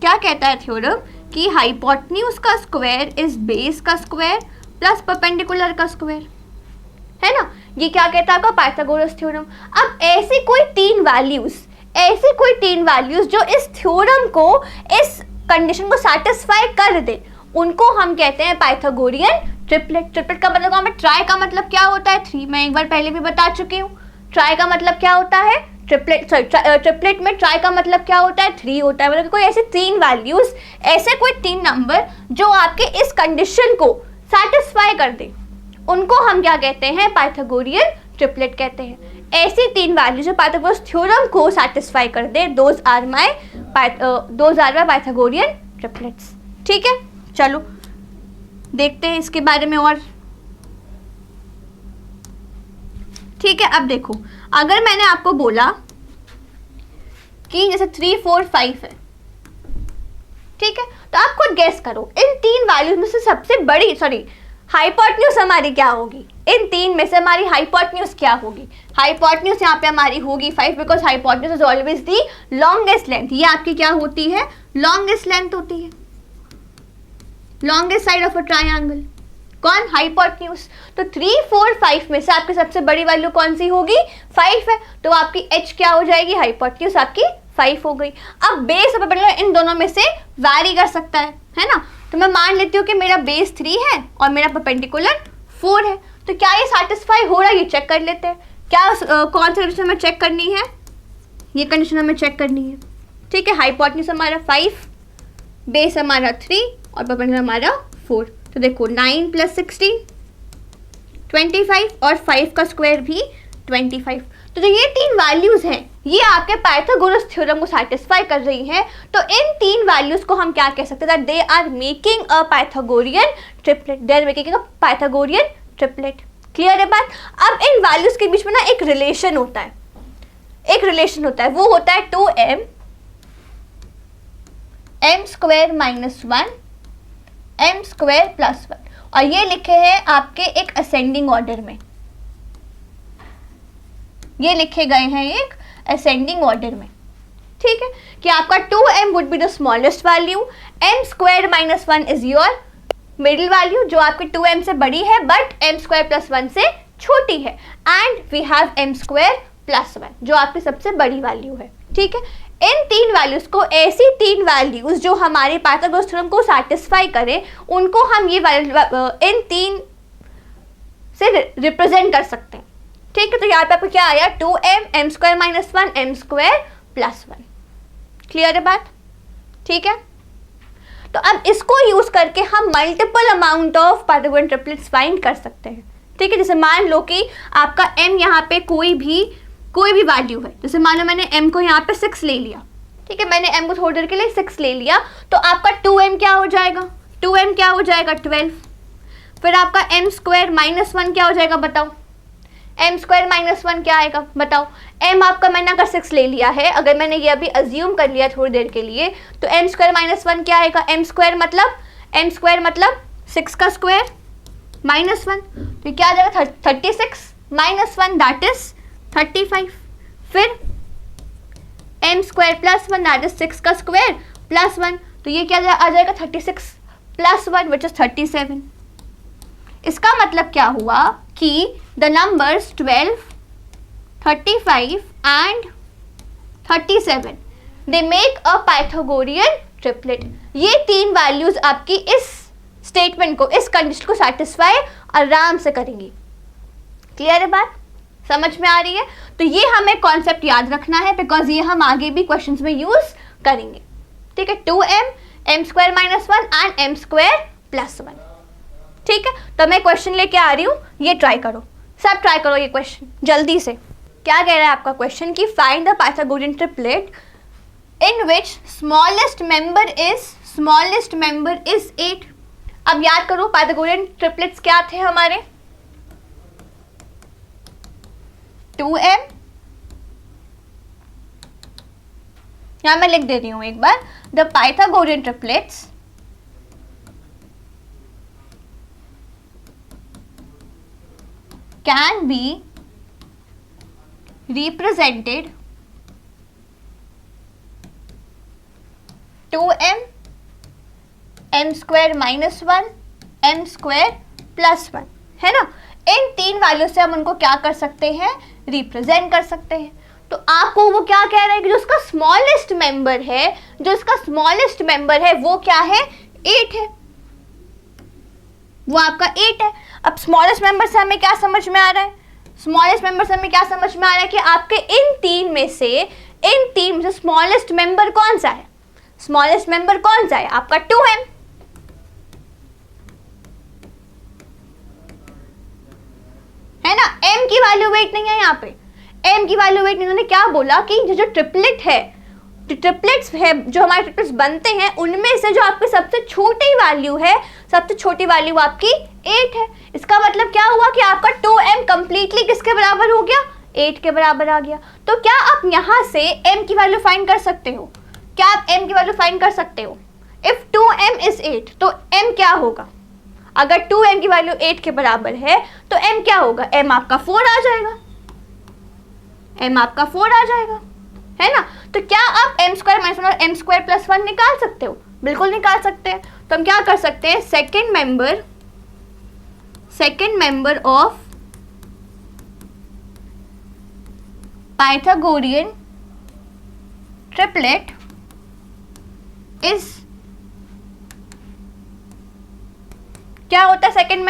क्या कहता है थ्योरम कि हाइपोटेन्यूज का स्क्वायर इज बेस का स्क्वायर प्लस परपेंडिकुलर का स्क्वायर, है ना? ये क्या कहता है आपका पाइथागोरस थ्योरम। अब ऐसी कोई तीन वैल्यूज जो इस थ्योरम को, इस कंडीशन को सेटिस्फाई कर दे, उनको हम कहते हैं पाइथागोरियन ट्रिपलेट। ट्रिपलेट का मतलब हमें, ट्राई का मतलब क्या होता है? 3, मैं एक बार पहले भी बता चुकी हूँ। ट्राई का मतलब क्या होता है? ट्रिपलेट में ट्राई का मतलब क्या होता है? 3 होता है। मतलब कोई ऐसे 3 वैल्यूज, ऐसे कोई 3 नंबर जो आपके इस कंडीशन को सेटिस्फाई कर दे, उनको हम क्या कहते हैं? पाइथागोरियन ट्रिपलेट कहते हैं। ऐसी 3 वैल्यूज जो पाइथागोरस थ्योरम को सेटिस्फाई कर दे, those are my Pythagorean triplets, ठीक है? चलो देखते हैं इसके बारे में और, ठीक है? अब देखो, अगर मैंने आपको बोला कि जैसे 3 4 5 है, ठीक है, तो आप खुद गेस करो इन 3 वैल्यूज में से सबसे बड़ी, हाइपोटेन्यूज हमारी क्या होगी? इन 3 में से हमारी हाइपोटेन्यूज क्या होगी? हाइपोटेन्यूज यहाँ पे हमारी होगी 5, because hypotenuse is always the longest length. ये आपकी क्या होती है? लॉन्गेस्ट लेंथ होती है, longest side of a triangle. कौन? हाइपोटेन्यूज। तो 3 4 5 में से आपकी सबसे बड़ी वैल्यू कौन सी होगी? 5 है, तो आपकी h क्या हो जाएगी? हाइपोटेन्यूज आपकी 5 हो गई। अब बेस और परपेंडिकुलर इन दोनों में से वैरी कर सकता है ना? तो मैं मान लेती हूँ कि मेरा बेस 3 है और मेरा परपेंडिकुलर 4 है, तो क्या ये सेटिस्फाई हो रहा है? ये चेक कर लेते हैं। क्या कौन सी कंडीशन हमें चेक करनी है? ये कंडीशन हमें चेक करनी है, ठीक है? हाइपोटेन्यूज हमारा 5, बेस हमारा 3 और परपेंडिकुलर हमारा 4। तो देखो 9 + 16 25 और 5 का स्क्वायर भी 25। तो जो ये 3 वैल्यूज हैं, ये आपके पाइथागोरस थ्योरम को सेटिस्फाई कर रही हैं। तो इन 3 वैल्यूज को हम क्या कह सकते हैं? They are making a Pythagorean triplet. They are making a Pythagorean triplet. Clear है बात? अब इन वैल्यूज के बीच में ना एक रिलेशन होता है, वो होता है 2m m² - 1 m² + 1, और ये लिखे हैं आपके एक असेंडिंग ऑर्डर में, ये लिखे गए हैं एक असेंडिंग ऑर्डर में, ठीक है? कि आपका 2m would be the smallest value, m² - 1 is your middle value जो आपके 2m से बड़ी है बट m² + 1 से छोटी है, एंड वी हैव m² + 1 जो आपकी सबसे बड़ी वैल्यू है, ठीक है? इन 3 वैल्यूज को, ऐसी 3 वैल्यूज जो हमारे पाइथागोरस थ्योरम को सेटिस्फाई करें, उनको हम ये इन 3 से रिप्रेजेंट कर सकते हैं, ठीक है? तो यहाँ पे आपको क्या आया? 2m m² - 1 m² + 1। क्लियर है बात? ठीक है? तो अब इसको यूज करके हम multiple amount of Pythagorean triplets find कर सकते हैं, ठीक है? जैसे मान लो कि आपका m यहाँ पे कोई भी वैल्यू है, जैसे मान लो मैंने m को यहाँ पे 6 ले लिया, ठीक है? मैंने m को थोड़ी देर के लिए 6 ले लिया, तो आपका 2m क्या हो जाएगा? 2m क्या हो जाएगा? 12, फिर आपका m स्क्वायर माइनस 1 क्या हो जाएगा बताओ, m स्क्वायर माइनस 1 क्या आएगा बताओ। m आपका मैंने अगर 6 ले लिया है, अगर मैंने ये अभी अज्यूम कर लिया थोड़ी देर के लिए, तो m स्क्वायर माइनस 1 क्या आएगा, m स्क्वायर मतलब 6 का स्क्वायर माइनस 1, तो क्या आ जाएगा 36 माइनस 1 दैट इज 35। फिर m square plus 1 that is 6 का स्क्वायर प्लस 1, तो ये क्या आ जाएगा 36 प्लस 1 विच इज 37। इसका मतलब क्या हुआ कि the numbers 12, 35 and 37 they make a Pythagorean triplet. ये तीन वैल्यूज आपकी इस स्टेटमेंट को, इस कंडीशन को सेटिस्फाई आराम से करेंगी। क्लियर है बात, समझ में आ रही है? तो ये हमें कॉन्सेप्ट याद रखना है बिकॉज ये हम आगे भी क्वेश्चंस में यूज करेंगे। ठीक है, 2m, m square minus 1 and m square plus 1। ठीक है, तो मैं क्वेश्चन लेके आ रही हूँ, ये ट्राई करो, सब ट्राई करो ये क्वेश्चन जल्दी से। क्या कह रहा है आपका क्वेश्चन कि find the Pythagorean triplet in which smallest member is 8। अब याद करो पाइथागोरियन ट्रिपलेट्स क्या थे हमारे, 2m, यहां मैं लिख दे रही हूं एक बार, the Pythagorean triplets can be represented 2m, m square minus 1, m square plus 1, है ना। इन तीन वैल्यू से हम उनको क्या कर सकते हैं, रिप्रेजेंट कर सकते हैं। तो आपको वो क्या कह रहा है कि जो उसका स्मॉलेस्ट मेंबर है वो क्या है, 8 है, वो आपका 8 है। अब स्मॉलेस्ट मेंबर से हमें क्या समझ में आ रहा है, स्मॉलेस्ट मेंबर से हमें क्या समझ में आ रहा है कि आपके इन तीन में से स्मॉलेस्ट मेंबर कौन सा है, स्मॉलेस्ट मेंबर कौन सा है आपका 2m, है ना। m की वैल्यू वेट नहीं है यहाँ पे, m की वैल्यू वेट नहीं। उन्होंने क्या बोला कि जो ट्रिपलेट है, जो ट्रिपलेट्स है, जो हमारे ट्रिपलेट्स बनते हैं, उनमें से जो आपकी सबसे छोटी वैल्यू है, सबसे छोटी वैल्यू आपकी 8 है। इसका मतलब क्या हुआ कि आपका 2m कंप्लीटली किसके बराबर हो गया, 8 के बराबर आ गया। तो क्या आप यहाँ से m की वैल्यू फाइंड कर सकते हो, क्या आप m की वैल्यू फाइंड कर सकते हो। इफ 2m इज 8 तो m क्या होगा, अगर 2m की वैल्यू 8 के बराबर है तो m क्या होगा, m आपका 4 आ जाएगा, m आपका 4 आ जाएगा, है ना। तो क्या आप m स्क्वायर माइनस 1 और m स्क्वायर प्लस 1 निकाल सकते हो, बिल्कुल निकाल सकते हैं। तो हम क्या कर सकते हैं, second member of Pythagorean triplet is, क्या होता है सेकेंड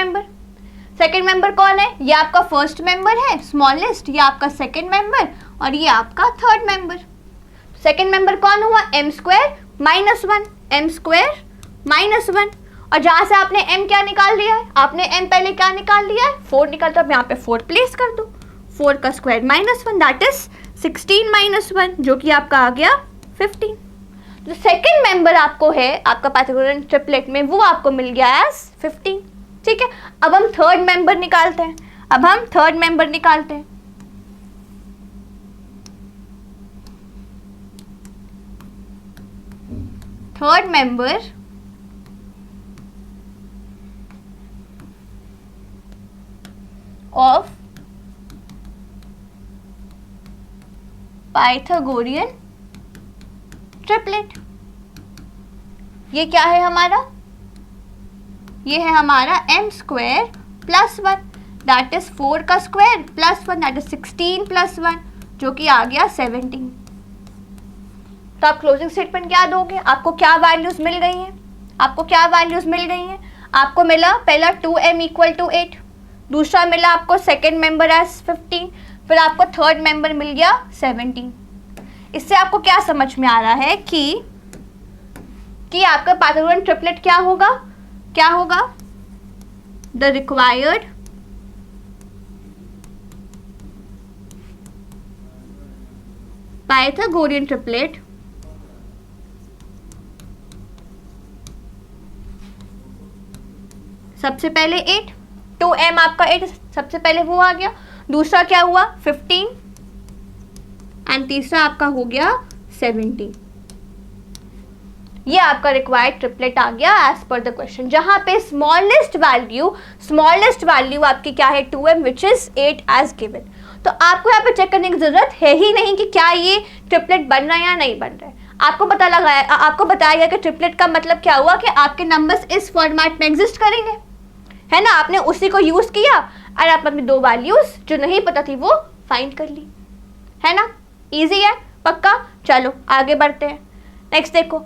मेंबर कौन है, ये आपका फर्स्ट मेंबर है स्मॉलेस्ट, ये आपका सेकेंड मेंबर और ये आपका थर्ड मेंबर। सेकेंड मेंबर कौन हुआ, m square minus 1, m square minus 1, और जहां से आपने m क्या निकाल लिया है, आपने m पहले क्या निकाल लिया है, 4 निकाल, तो अब यहाँ पे 4 प्लेस कर दो, 4 का square minus 1 that is 16 minus 1 जो कि आपका आ गया 15। जो सेकेंड मेंबर आपको है आपका पाइथागोरियन ट्रिपलेट में, वो आपको मिल गया एज 15। ठीक है, अब हम थर्ड मेंबर निकालते हैं, third member of Pythagorean triplet, ये क्या है हमारा, ये है हमारा m square plus 1 that is 4 का square plus 1 that is 16 plus 1 जो कि आ गया 17। तो आप क्लोजिंग स्टेटमेंट क्या दोगे, आपको क्या वैल्यूज मिल गई हैं, आपको मिला पहला 2m इक्वल टू 8, दूसरा मिला आपको सेकेंड मेंबर एज 15, फिर आपको थर्ड मेंबर मिल गया 17। इससे आपको क्या समझ में आ रहा है कि आपका पाइथागोरियन ट्रिपलेट क्या होगा, द रिक्वायर्ड पाइथागोरियन ट्रिपलेट सबसे पहले 8, 2m आपका 8 सबसे पहले वो आ गया, दूसरा क्या हुआ 15 एंड तीसरा आपका हो गया 17। ये आपका रिक्वायर्ड ट्रिपलेट आ गया एज पर द क्वेश्चन, जहां पे स्मॉलेस्ट वैल्यू आपकी क्या है 2m which is 8 as given. तो आपको यहाँ पे चेक करने की जरूरत है ही नहीं कि क्या ये ट्रिपलेट बन रहा है या नहीं बन रहा है। आपको बताया गया कि ट्रिपलेट का मतलब क्या हुआ कि आपके नंबर्स इस फॉर्मेट में एग्जिस्ट करेंगे, है ना। आपने उसी को यूज किया और आप अपनी दो वैल्यूज जो नहीं पता थी वो फाइंड कर ली, है ना। इजी है पक्का। चलो आगे बढ़ते हैं। नेक्स्ट देखो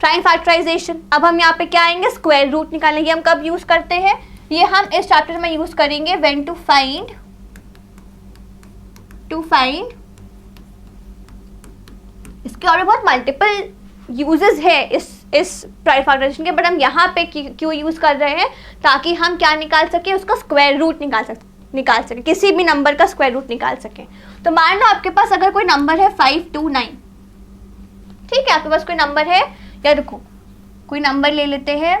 प्राइम फैक्टराइजेशन। अब हम यहाँ पे क्या आएंगे, स्क्वायर रूट निकालने की। हम कब यूज करते हैं ये, हम इस चैप्टर में यूज करेंगे व्हेन टू फाइंड इसके और भी बहुत मल्टीपल यूजेस है इस प्राइम फैक्टराइजेशन के, बट हम यहाँ पे क्यों यूज कर रहे हैं, ताकि हम क्या निकाल सके, उसका स्क्वायर रूट निकाल सके, किसी भी नंबर का स्क्वायर रूट निकाल सके। तो मान लो आपके पास अगर कोई नंबर है 529, ठीक है, आपके पास कोई नंबर है, या देखो कोई नंबर ले लेते हैं,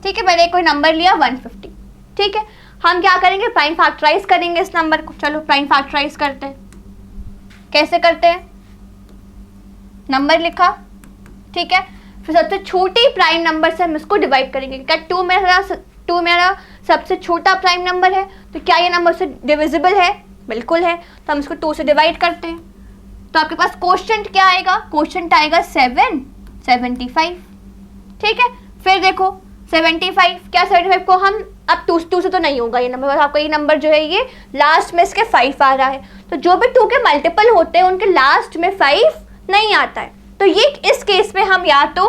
ठीक है, मैंने कोई नंबर लिया 150, ठीक है। हम क्या करेंगे, प्राइम फैक्टराइज करेंगे इस नंबर को। चलो प्राइम फैक्टराइज करते हैं। कैसे करते हैं, नंबर लिखा, ठीक है, फिर सबसे छोटी प्राइम नंबर से हम इसको डिवाइड करेंगे। क्या 2 मेरा सबसे छोटा प्राइम नंबर है, तो क्या ये नंबर से डिविजिबल है, बिल्कुल है, तो हम इसको 2 से डिवाइड करते हैं। तो आपके पास कोशेंट क्या आएगा, कोशेंट आएगा 775, ठीक है। फिर देखो 75, क्या 75 को हम अब 2 से तो नहीं होगा ये नंबर, आपका ये नंबर जो है ये लास्ट में इसके 5 आ रहा है, तो जो भी 2 के मल्टीपल होते हैं उनके लास्ट में 5 नहीं आता है। तो ये इस केस में हम या तो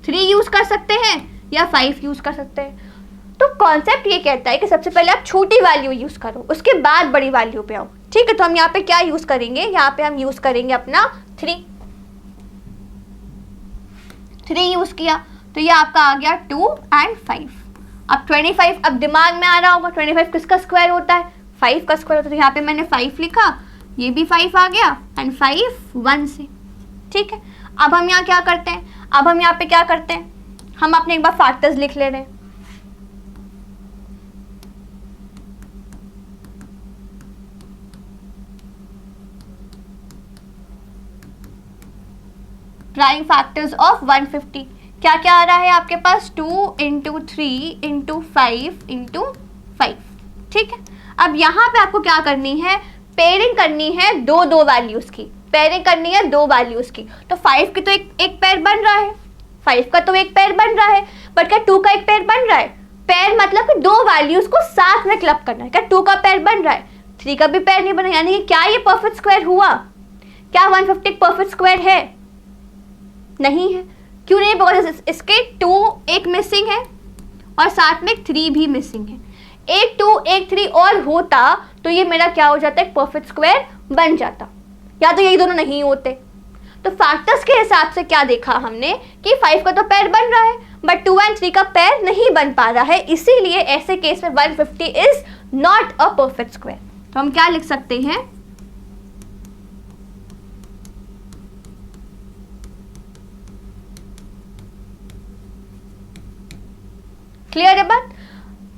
3 यूज कर सकते हैं या 5 यूज कर सकते हैं। तो कॉन्सेप्ट ये कहता है कि सबसे पहले आप छोटी वैल्यू यूज करो, उसके बाद बड़ी वैल्यू पे आओ, ठीक है। तो हम यहाँ पे क्या यूज करेंगे, यहाँ पे हम यूज करेंगे अपना 3 यूज किया, तो ये आपका आ गया 2 एंड 5। अब 25, अब दिमाग में आ रहा होगा 25 किसका स्क्वायर होता है, 5 का स्क्वायर होता है। तो यहाँ पे मैंने 5 लिखा, ये भी 5 आ गया एंड 5 1 से, ठीक है। अब हम यहाँ क्या करते हैं, अब हम यहाँ पे क्या करते हैं, हम अपने एक बार फैक्टर्स लिख ले रहे हैं। प्राइम फैक्टर्स ऑफ 150 क्या क्या आ रहा है आपके पास, 2 × 3 × 5 × 5, ठीक है। अब यहाँ पे आपको क्या करनी है, पेयरिंग करनी है दो वैल्यूज की, पेयरिंग करनी है 2 वैल्यूज की। तो 5 की तो एक पेयर बन रहा है, 5 का तो एक पेयर बन रहा है, बट क्या 2 का एक पेयर बन रहा है। पेयर मतलब कि 2 वैल्यूज को साथ में क्लब करना है। क्या 2 का पेयर बन रहा है, 3 का भी पेयर नहीं बना, यानी कि क्या ये परफेक्ट स्क्वायर हुआ, क्या 150 परफेक्ट स्क्वायर है, नहीं है। क्यों नहीं, बिकॉज इसके 2 एक मिसिंग है और साथ में 3 भी मिसिंग है। एक 2 एक 3 और होता तो ये मेरा क्या हो जाता है, परफेक्ट स्क्वायर बन जाता, या तो यही दोनों नहीं होते। तो फैक्टर्स के हिसाब से क्या देखा हमने कि 5 का तो पेयर बन रहा है, बट 2 एंड 3 का पेयर नहीं बन पा रहा है, इसीलिए ऐसे केस में 150 is not a perfect square. तो हम क्या लिख सकते हैं, क्लियर है बात,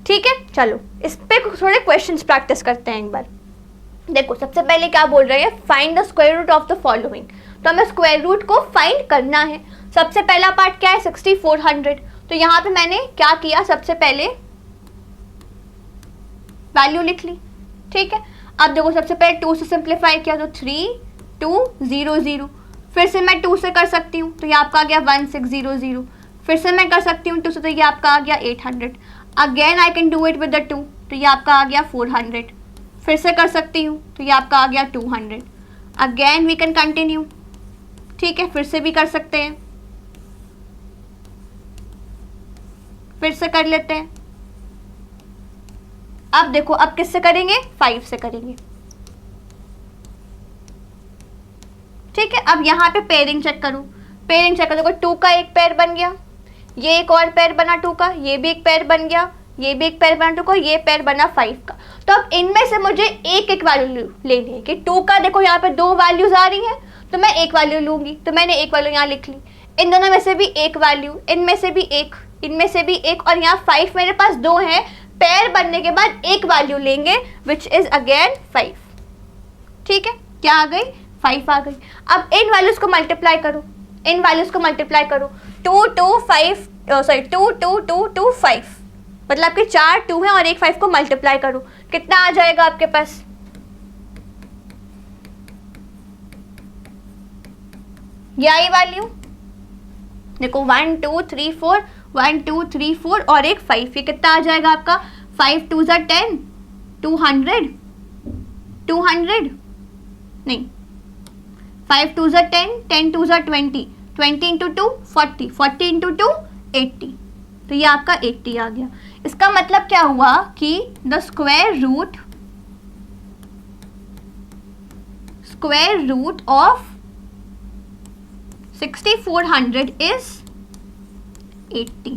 ठीक है। चलो इस पे थोड़े क्वेश्चंस प्रैक्टिस करते हैं एक बार। देखो सबसे पहले क्या बोल रहे हैं, find the square root of the following. तो हमें स्क्वायर रूट को फाइंड करना है। सबसे पहला पार्ट क्या है, 6400। तो यहाँ पे मैंने क्या किया, सबसे पहले वैल्यू लिख ली, ठीक है। अब देखो सबसे पहले 2 से सिंप्लीफाई किया तो 3200, फिर से मैं 2 से कर सकती हूँ, तो ये आपका आ गया 1600, फिर से मैं कर सकती हूँ 2 से, तो ये आपका आ गया 800। Again I can do it with the 2, तो ये आपका आ गया 400, फिर से कर सकती हूँ, तो ये आपका आ गया 200। अगेन वी कैन कंटिन्यू, ठीक है, फिर से भी कर सकते हैं, फिर से कर लेते हैं। अब देखो अब किससे करेंगे, 5 से करेंगे, ठीक है। अब यहाँ पे पेयरिंग चेक करूँ, पेयरिंग चेक करो, देखो 2 का एक पेयर बन गया, ये एक और पेयर बना 2 का, ये भी एक पेयर बन गया, ये भी एक पेयर बना 2 का, ये पेयर बना 5 का। तो अब इनमें से मुझे एक वैल्यू लेनी है कि 2 का देखो यहाँ पे 2 वैल्यूज आ रही हैं, तो मैं एक वैल्यू लूँगी, तो मैंने एक वैल्यू यहाँ लिख ली। इन दोनों में से भी एक वैल्यू, इनमें से भी एक, इनमें से भी एक, और यहाँ 5 मेरे पास 2 हैं। पेयर बनने के बाद एक वैल्यू लेंगे विच इज़ अगेन 5। ठीक है, क्या आ गई? 5 आ गई। अब इन वैल्यूज़ को मल्टीप्लाई करो, इन वैल्यूज़ को मल्टीप्लाई करो। 2 2 5 2 2 2 2 5, मतलब आपके 4 2 हैं और एक 5 को मल्टीप्लाई करो, कितना आ जाएगा आपके पास? ये आई वैल्यू, देखो 1 2 3 4, 1 2 3 4 और एक 5, ये कितना आ जाएगा आपका? 5 2 ज़ा 10, 200, 200 नहीं, 5 2 ज़ा 10, 10 2 ज़ा 20, 20 इंटू 2 40, 40 इंटू 2 80, तो ये आपका 80 आ गया। इसका मतलब क्या हुआ कि the square root of 6400 is 80।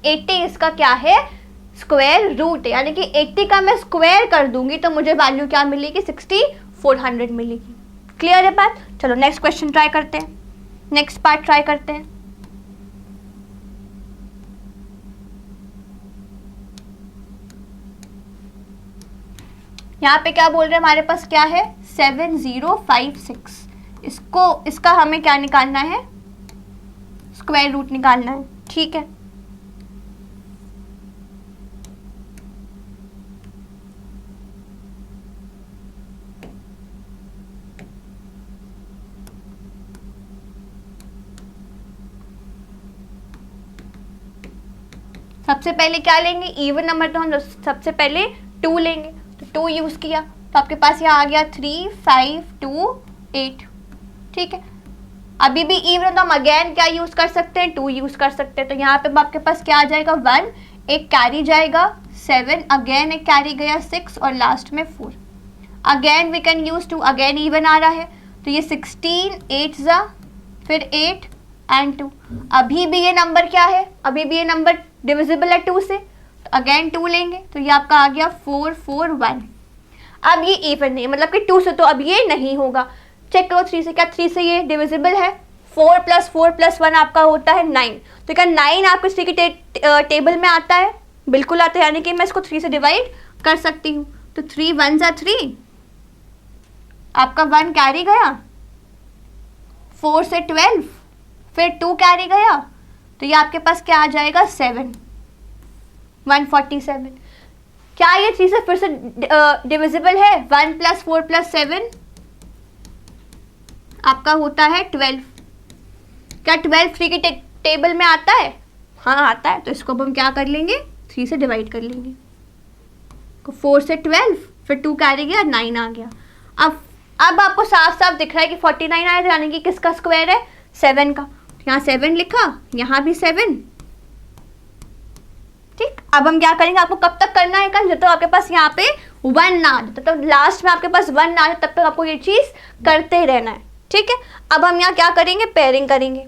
80 इसका क्या है? स्क्वायर रूट है, यानी कि 80 का मैं स्क्वायर कर दूंगी तो मुझे वैल्यू क्या मिलेगी? 6400 मिलेगी। क्लियर है बात? चलो नेक्स्ट क्वेश्चन ट्राई करते हैं, नेक्स्ट पार्ट ट्राई करते हैं। यहाँ पे क्या बोल रहे हैं? हमारे पास क्या है? 7056। इसका हमें क्या निकालना है? स्क्वायर रूट निकालना है। ठीक है, सबसे पहले क्या लेंगे? इवन नंबर, तो हम सबसे पहले 2 लेंगे, तो 2 यूज़ किया तो आपके पास यहाँ आ गया 3 5 2 8। ठीक है, अभी भी इवन तो हम अगेन क्या यूज़ कर सकते हैं? 2 यूज़ कर सकते हैं। तो यहाँ पे आपके पास क्या आ जाएगा? 1, एक कैरी जाएगा 7, अगेन एक कैरी गया 6 और लास्ट में 4। Again we can use 2, again even आ रहा है तो ये 16 8 ज़ा फिर 8 एंड 2। अभी भी ये नंबर क्या है? अभी भी ये नंबर डिविजिबल है 2 से, तो अगेन 2 लेंगे तो ये आपका आ गया 4 4 1। अब ये इवन नहीं, मतलब कि 2 से तो अब ये नहीं होगा। चेक करो 3 से, क्या 3 से ये डिविजिबल है? 4 + 1 आपका होता है 9, तो क्या 9 आपको इसी की टेबल में आता है? बिल्कुल आता है, यानी कि मैं इसको 3 से डिवाइड कर सकती हूँ। तो 3 1 ज़ा 3, आपका 1 कैरी गया, 4 से 12, फिर 2 कैरी गया, तो ये आपके पास क्या आ जाएगा? 7, 147। क्या ये 3 से फिर से डिविजिबल है? 1 + 4 + 7 आपका होता है 12। क्या 12 3 की टेबल में आता है? हाँ आता है, तो इसको हम क्या कर लेंगे? 3 से डिवाइड कर लेंगे। 4 से 12, फिर 2 कैरी गया, 9 आ गया। अब आपको साफ साफ दिख रहा है कि 49 आया, यानी कि किसका स्क्वायर है? 7 का। यहाँ 7 लिखा, यहाँ भी 7। ठीक, अब हम क्या करेंगे? आपको कब तक करना है? जब तक आपके पास यहाँ पे 1 ना आ जाए, तब तक लास्ट में आपके पास 1 ना आ जाए, तब तक आपको ये चीज़ करते ही रहना है। ठीक है, अब हम यहाँ क्या करेंगे? पेयरिंग करेंगे।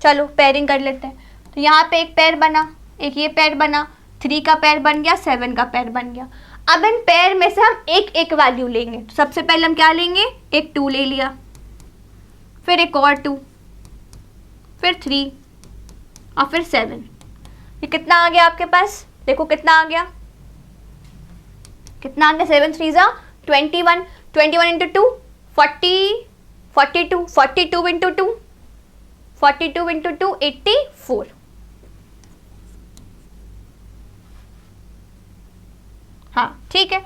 चलो पेयरिंग कर लेते हैं। तो यहाँ पे एक पेयर बना, एक ये पेयर बना, 3 का पेयर बन गया, 7 का पेयर बन गया। अब इन पेयर में से हम एक एक वैल्यू लेंगे। तो सबसे पहले हम क्या लेंगे? एक 2 ले लिया, फिर एक और 2, फिर 3 और फिर 7। ये कितना आ गया आपके पास? देखो कितना आ गया, कितना आ गया? 7 3 ज़ा 21, 21 इंटू 2 40, 42, 42 इंटू 2 42 इंटू 2 84। हाँ ठीक है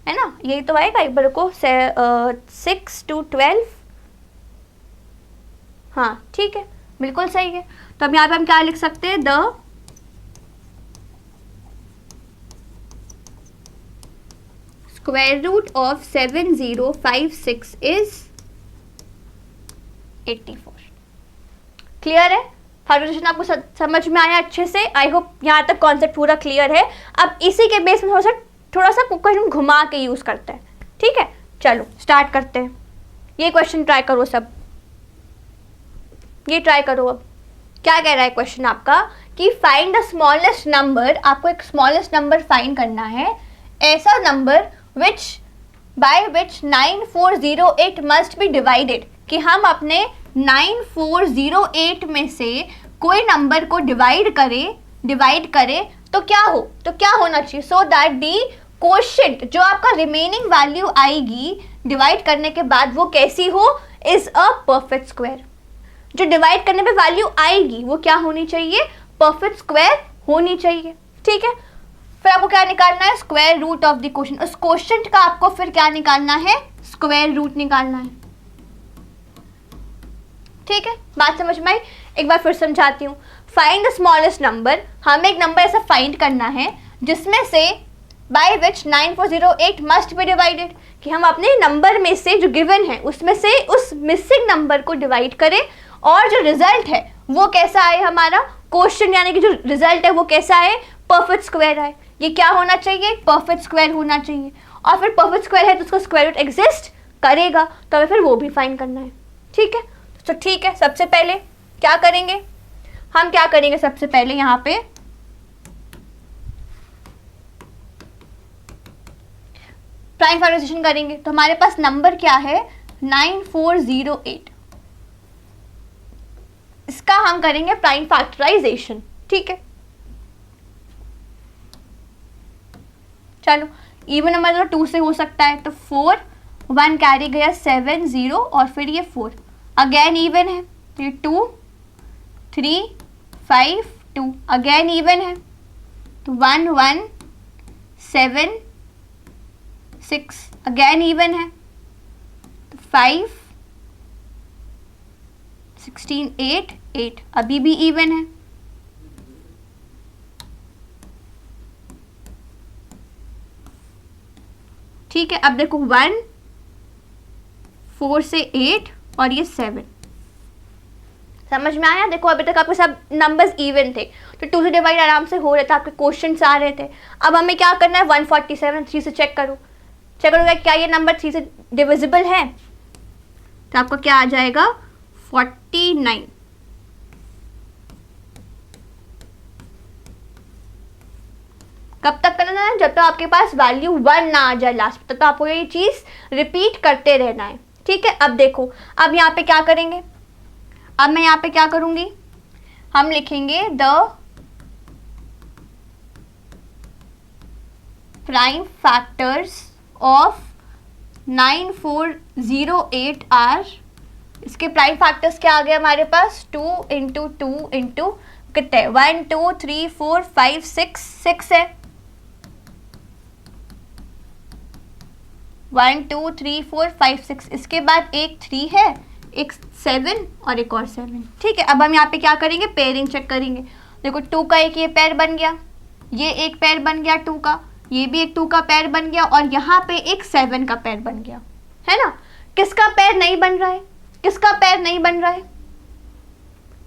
ना, यही तो आएगा। एक बार को 6 2 12। हाँ ठीक है, बिल्कुल सही है। तो अब यहाँ पे हम क्या लिख सकते हैं? The square root of 7056 is 84। Clear है? फार्मूलेशन आपको समझ में आया अच्छे से? आई होप यहाँ तक कॉन्सेप्ट पूरा क्लियर है। अब इसी के बेस में थोड़ा सा क्वेश्चन घुमा के यूज़ करते हैं। ठीक है, चलो स्टार्ट करते हैं। ये क्वेश्चन ट्राई करो सब, ये ट्राई करो। अब क्या कह रहा है क्वेश्चन आपका कि फाइंड द स्मॉलेस्ट नंबर। आपको एक स्मॉलेस्ट नंबर फाइंड करना है, ऐसा number by which 9408 must be divided। कि हम अपने 9408 में से कोई नंबर को डिवाइड करें तो क्या होना चाहिए, सो दैट दी कोशेंट जो आपका रिमेनिंग वैल्यू आएगी डिवाइड करने के बाद वो कैसी हो, इज अ परफेक्ट स्क्वायर। जो डिवाइड करने पे वैल्यू आएगी वो क्या होनी चाहिए, परफेक्ट स्क्वायर होनी चाहिए। ठीक है, फिर आपको क्या निकालना है, square root of the quotient. उस क्वोशिएंट का आपको फिर क्या निकालना है, स्क्वायर रूट निकालना है। ठीक है, बात समझ में आई? एक बार फिर समझाती हूँ। फाइंड द स्मॉलेस्ट नंबर, हमें एक नंबर ऐसा फाइंड करना है जिसमें से by which 9408 must be divided, कि हम अपने नंबर में से जो गिवन है उसमें से उस मिसिंग नंबर को डिवाइड करें और जो रिजल्ट है वो कैसा आए, हमारा क्वोशिएंट यानी कि जो रिजल्ट है वो कैसा आए, परफेक्ट स्क्वायर आए। ये क्या होना चाहिए, परफेक्ट स्क्वायर होना चाहिए। और फिर परफेक्ट स्क्वायर है तो उसका स्क्वायर रूट एग्जिस्ट करेगा, तो हमें फिर वो भी फाइंड करना है। ठीक है, तो ठीक है, सबसे पहले क्या करेंगे, हम क्या करेंगे, सबसे पहले यहाँ पे प्राइम फैक्टराइजेशन करेंगे। तो हमारे पास नंबर क्या है, 9408, इसका हम करेंगे प्राइम फैक्टराइजेशन। ठीक है, चलो इवन नंबर तो 2 से हो सकता है, तो 4 1 कैरी गया 7 0 और फिर ये 4 अगेन इवन है, ये 2 3 5 2 अगेन इवन है, तो 1 1 7 6 अगेन इवन है, तो 5 16 8 8 अभी भी इवन है। ठीक है, अब देखो 1 4 से 8 और ये 7, समझ में आया? देखो अभी तक आपके सब नंबर्स इवन थे तो 2 से डिवाइड आराम से हो रहा था, आपके क्वेश्चंस आ रहे थे। अब हमें क्या करना है, 147 3 से चेक करोगे क्या ये नंबर 3 से डिविजिबल है, तो आपका क्या आ जाएगा 49। कब तक करना है, जब तक आपके पास वैल्यू 1 ना आ जाए लास्ट, तब तक आपको ये चीज रिपीट करते रहना है। ठीक है, अब देखो, अब यहाँ पे क्या करेंगे, अब मैं यहाँ पे क्या करूंगी, हम लिखेंगे the prime factors of 9408 are, इसके प्राइम फैक्टर्स क्या आ गए हमारे पास, 2 इंटू 2 इंटू कितने, 1 2 3 4 5 6 है, 1 2 3 4 5 6, इसके बाद एक 3 है, एक 7 और एक और 7। ठीक है, अब हम यहाँ पे क्या करेंगे, पेयरिंग चेक करेंगे। देखो 2 का एक ये पेयर बन गया, ये एक पेयर बन गया 2 का, ये भी एक 2 का पेयर बन गया और यहाँ पे एक 7 का पेयर बन गया, है ना। किसका पेयर नहीं बन रहा है, किसका पेयर नहीं बन रहा है,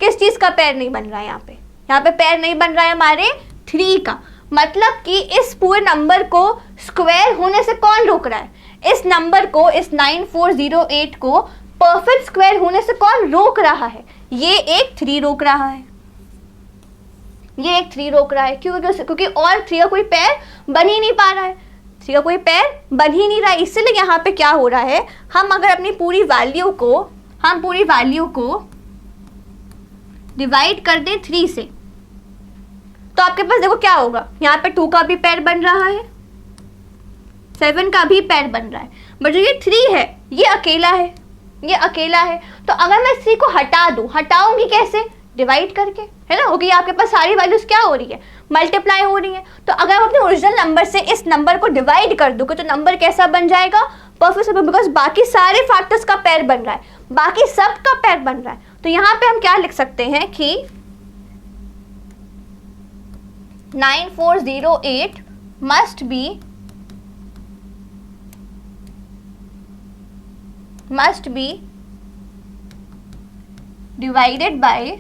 किस चीज का पेयर नहीं बन रहा है, यहाँ पे पेयर नहीं बन रहा है हमारे 3 का। मतलब कि इस पूरे नंबर को स्क्वायर होने से कौन रोक रहा है, इस नंबर को, इस 9408 को परफेक्ट स्क्वायर होने से कौन रोक रहा है, ये एक 3 रोक रहा है, ये एक 3 रोक रहा है। क्योंकि और 3 का कोई पेयर बन ही नहीं पा रहा है, 3 का कोई पेयर बन ही नहीं रहा है। इसलिए यहाँ पे क्या हो रहा है, हम अगर अपनी पूरी वैल्यू को डिवाइड कर दें 3 से, तो आपके पास देखो क्या होगा, यहाँ पे 2 का भी पेयर बन रहा है, 7 का भी पेयर बन रहा है, बट जो ये 3 है ये अकेला है, ये अकेला है। तो अगर मैं 3 को हटा दूं, हटाऊंगी कैसे, डिवाइड करके, है ना, क्योंकि आपके पास सारी वैल्यूज क्या हो रही है, मल्टीप्लाई हो रही है। तो अगर मैं अपने ओरिजिनल नंबर से इस नंबर को डिवाइड कर दूंगा तो नंबर कैसा बन जाएगा, परफेक्ट स्क्वायर, बिकॉज बाकी सारे फैक्टर्स का पेयर बन रहा है, बाकी सब का पेयर बन रहा है। तो यहाँ पे हम क्या लिख सकते हैं कि 9408 must be divided by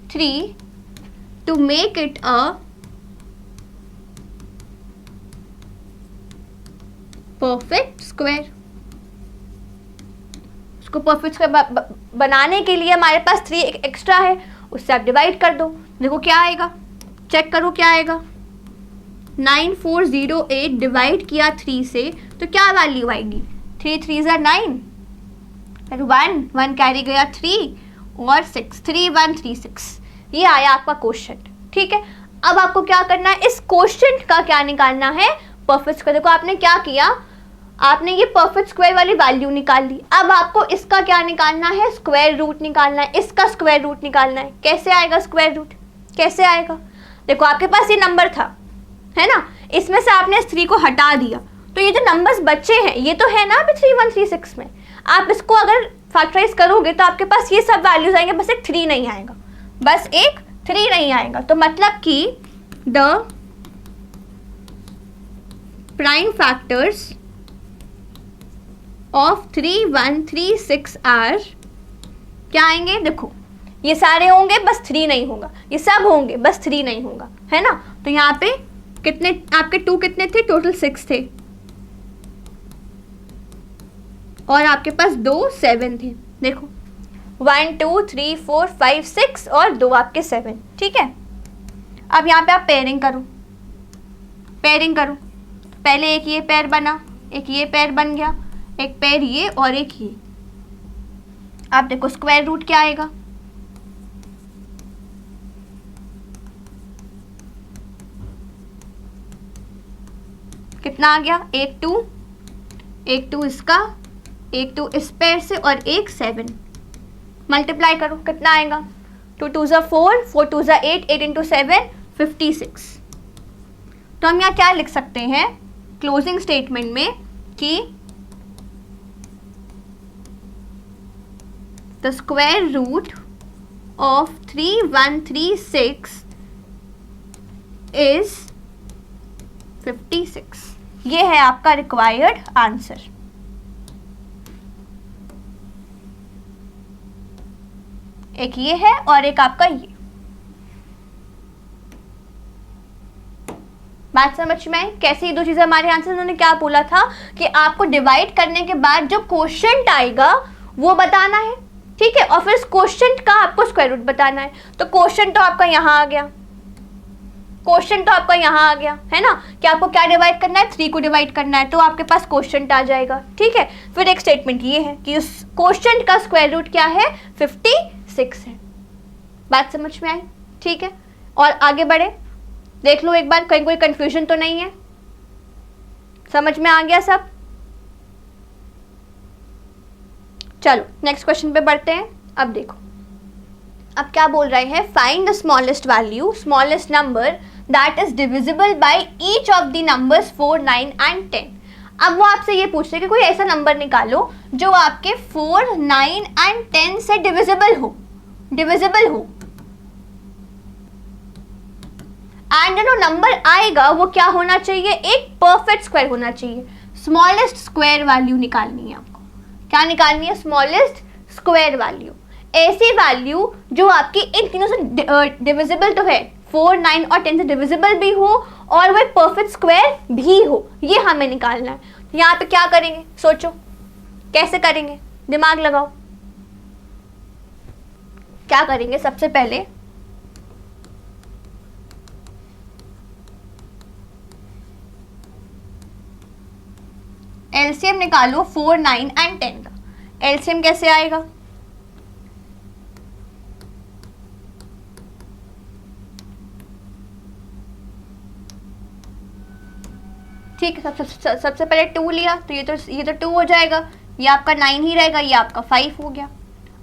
3 to make it a perfect square। उसको परफेक्ट स्क्वायर बनाने के लिए हमारे पास 3 एक्स्ट्रा है, उससे आप डिवाइड कर दो, देखो क्या आएगा, चेक करो क्या आएगा। 9408 डिवाइड किया 3 से तो क्या वैल्यू आएगी, 3 3 9, फिर 1 कैरी गया 3 और 6, 3136, ये आया आपका क्वोशंट। ठीक है, अब आपको क्या करना है, इस क्वोशंट का क्या निकालना है, परफेक्ट स्क्वायर। देखो आपने क्या किया, आपने ये परफेक्ट स्क्वायर वाली वैल्यू निकाल ली। अब आपको इसका क्या निकालना है, स्क्वायर रूट निकालना है, इसका स्क्वायर रूट निकालना है। कैसे आएगा स्क्वायर रूट, कैसे आएगा, देखो आपके पास ये नंबर था, है ना, इसमें से आपने इस 3 को हटा दिया, तो ये जो नंबर्स बचे हैं ये तो है ना अभी 3136 में। आप इसको अगर फैक्टराइज करोगे तो आपके पास ये सब वैल्यूज आएंगे, बस एक 3 नहीं आएगा, बस एक 3 नहीं आएगा। तो मतलब कि the prime factors of 3136 are क्या आएंगे, देखो ये सारे होंगे बस 3 नहीं होगा, ये सब होंगे बस 3 नहीं होगा, है ना। तो यहाँ पे कितने आपके 2 कितने थे, टोटल 6 थे, और आपके पास 2 7 थे। देखो 1 2 3 4 5 6 और 2 आपके 7। ठीक है, अब यहाँ पे आप पेयरिंग करो, पेयरिंग करो। पहले एक ये पेयर बना, एक ये पेयर बन गया, एक पेयर ये और एक ये। आप देखो स्क्वायर रूट क्या आएगा, कितना आ गया, एक 2 इसका, एक 2 इस पेयर से और एक 7। मल्टीप्लाई करो कितना आएगा, 2 2 4, 4 2 8, 8 इंटू 7 56। तो हम यहाँ क्या लिख सकते हैं क्लोजिंग स्टेटमेंट में कि the square root of 3136 is 56। ये है आपका रिक्वायर्ड आंसर। एक ये है और एक आपका ये। बात समझ में आई, कैसे ये दो चीजें हमारे आंसर। उन्होंने क्या बोला था कि आपको डिवाइड करने के बाद जो क्वोशंट आएगा वो बताना है, ठीक है, और फिर इस क्वोशंट का आपको स्क्वायर रूट बताना है। तो क्वोशंट तो आपका यहाँ आ गया, क्वोशंट तो आपका यहाँ आ गया, है ना, कि आपको क्या डिवाइड करना है, 3 को डिवाइड करना है, तो आपके पास क्वोशंट आ जाएगा। ठीक है, फिर एक स्टेटमेंट ये है कि उस क्वोशंट का स्क्वायर रूट क्या है, 56 है। बात समझ में आई, ठीक है, और आगे बढ़े, देख लो एक बार कहीं कोई कंफ्यूजन तो नहीं है, समझ में आ गया सब। चलो नेक्स्ट क्वेश्चन पे बढ़ते हैं। अब देखो अब क्या बोल रहे हैं, find the smallest value, smallest number that is divisible by each of the numbers 4 9 and 10। अब वो आपसे ये पूछ रहे कि कोई ऐसा नंबर निकालो जो आपके 4 9 एंड 10 से डिविजिबल हो, डिविजिबल हो, एंड जो नंबर आएगा वो क्या होना चाहिए, एक परफेक्ट स्क्वायर होना चाहिए। स्मॉलेस्ट स्क्वायर वैल्यू निकालनी है आपको, क्या निकालनी है, स्मॉलेस्ट स्क्वायर वैल्यू। ऐसी वैल्यू जो आपकी इन तीनों से डिविजिबल तो है, 4 9 और 10 से डिविजिबल भी हो और वो परफेक्ट स्क्वायर भी हो, ये हमें निकालना है। तो यहाँ पे क्या करेंगे, सोचो कैसे करेंगे, दिमाग लगाओ। क्या करेंगे, सबसे पहले एलसीएम निकालो 4 9 एंड 10 का। एलसीएम कैसे आएगा, ठीक है, सबसे पहले 2 लिया तो ये तो 2 हो जाएगा, ये आपका 9 ही रहेगा, ये आपका 5 हो गया।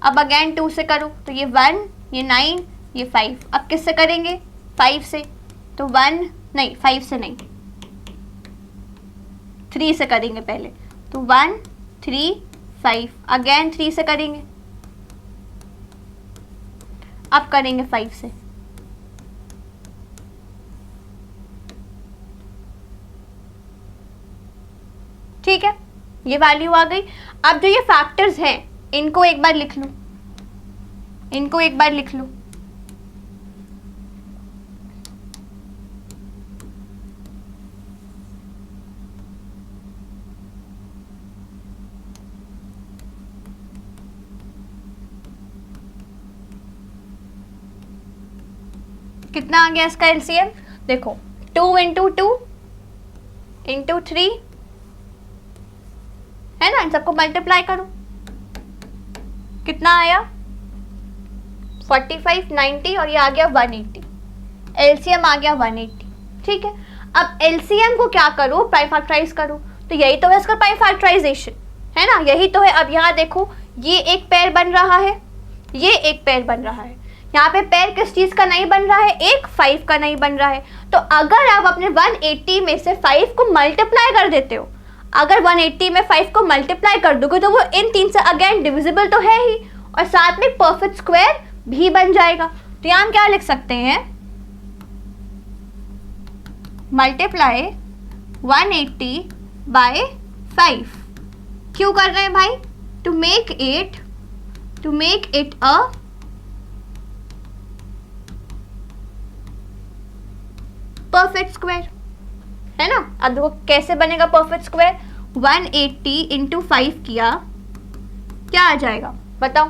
अब अगेन 2 से करो तो ये 1, ये 9, ये 5। अब किससे करेंगे, 5 से, तो 1 नहीं, 5 से नहीं, 3 से करेंगे पहले, तो 1 3 5, अगेन 3 से करेंगे, अब करेंगे 5 से, ठीक है, ये वैल्यू आ गई। अब जो ये फैक्टर्स हैं इनको एक बार लिख लो, इनको एक बार लिख लो। कितना आ गया इसका एलसीएम, देखो 2 इंटू 2 इंटू 3 है ना, इन सबको मल्टीप्लाई करो, कितना आया 45, 90 और ये आ गया 180, एलसीएम आ गया 180। ठीक है, अब एलसीएम को क्या करो, प्राइम फैक्टराइज करो, तो यही तो है इसका प्राइम फैक्टराइजेशन, है ना, यही तो है। अब यहाँ देखो ये एक पेयर बन रहा है, ये एक पेयर बन रहा है, यहाँ पे पेयर किस चीज़ का नहीं बन रहा है, एक 5 का नहीं बन रहा है। तो अगर आप अपने 180 में से 5 को मल्टीप्लाई कर देते हो, अगर 180 में 5 को मल्टीप्लाई कर दोगे तो वो इन 3 से अगेन डिविजिबल तो है ही, और साथ में परफेक्ट स्क्वायर भी बन जाएगा। तो यहाँ हम क्या लिख सकते हैं, मल्टीप्लाई 180 बाय 5। क्यों कर रहे हैं भाई, to make it a perfect square, है ना। अब देखो कैसे बनेगा परफेक्ट स्क्वायर, 180 इंटू 5 किया, क्या आ जाएगा बताओ,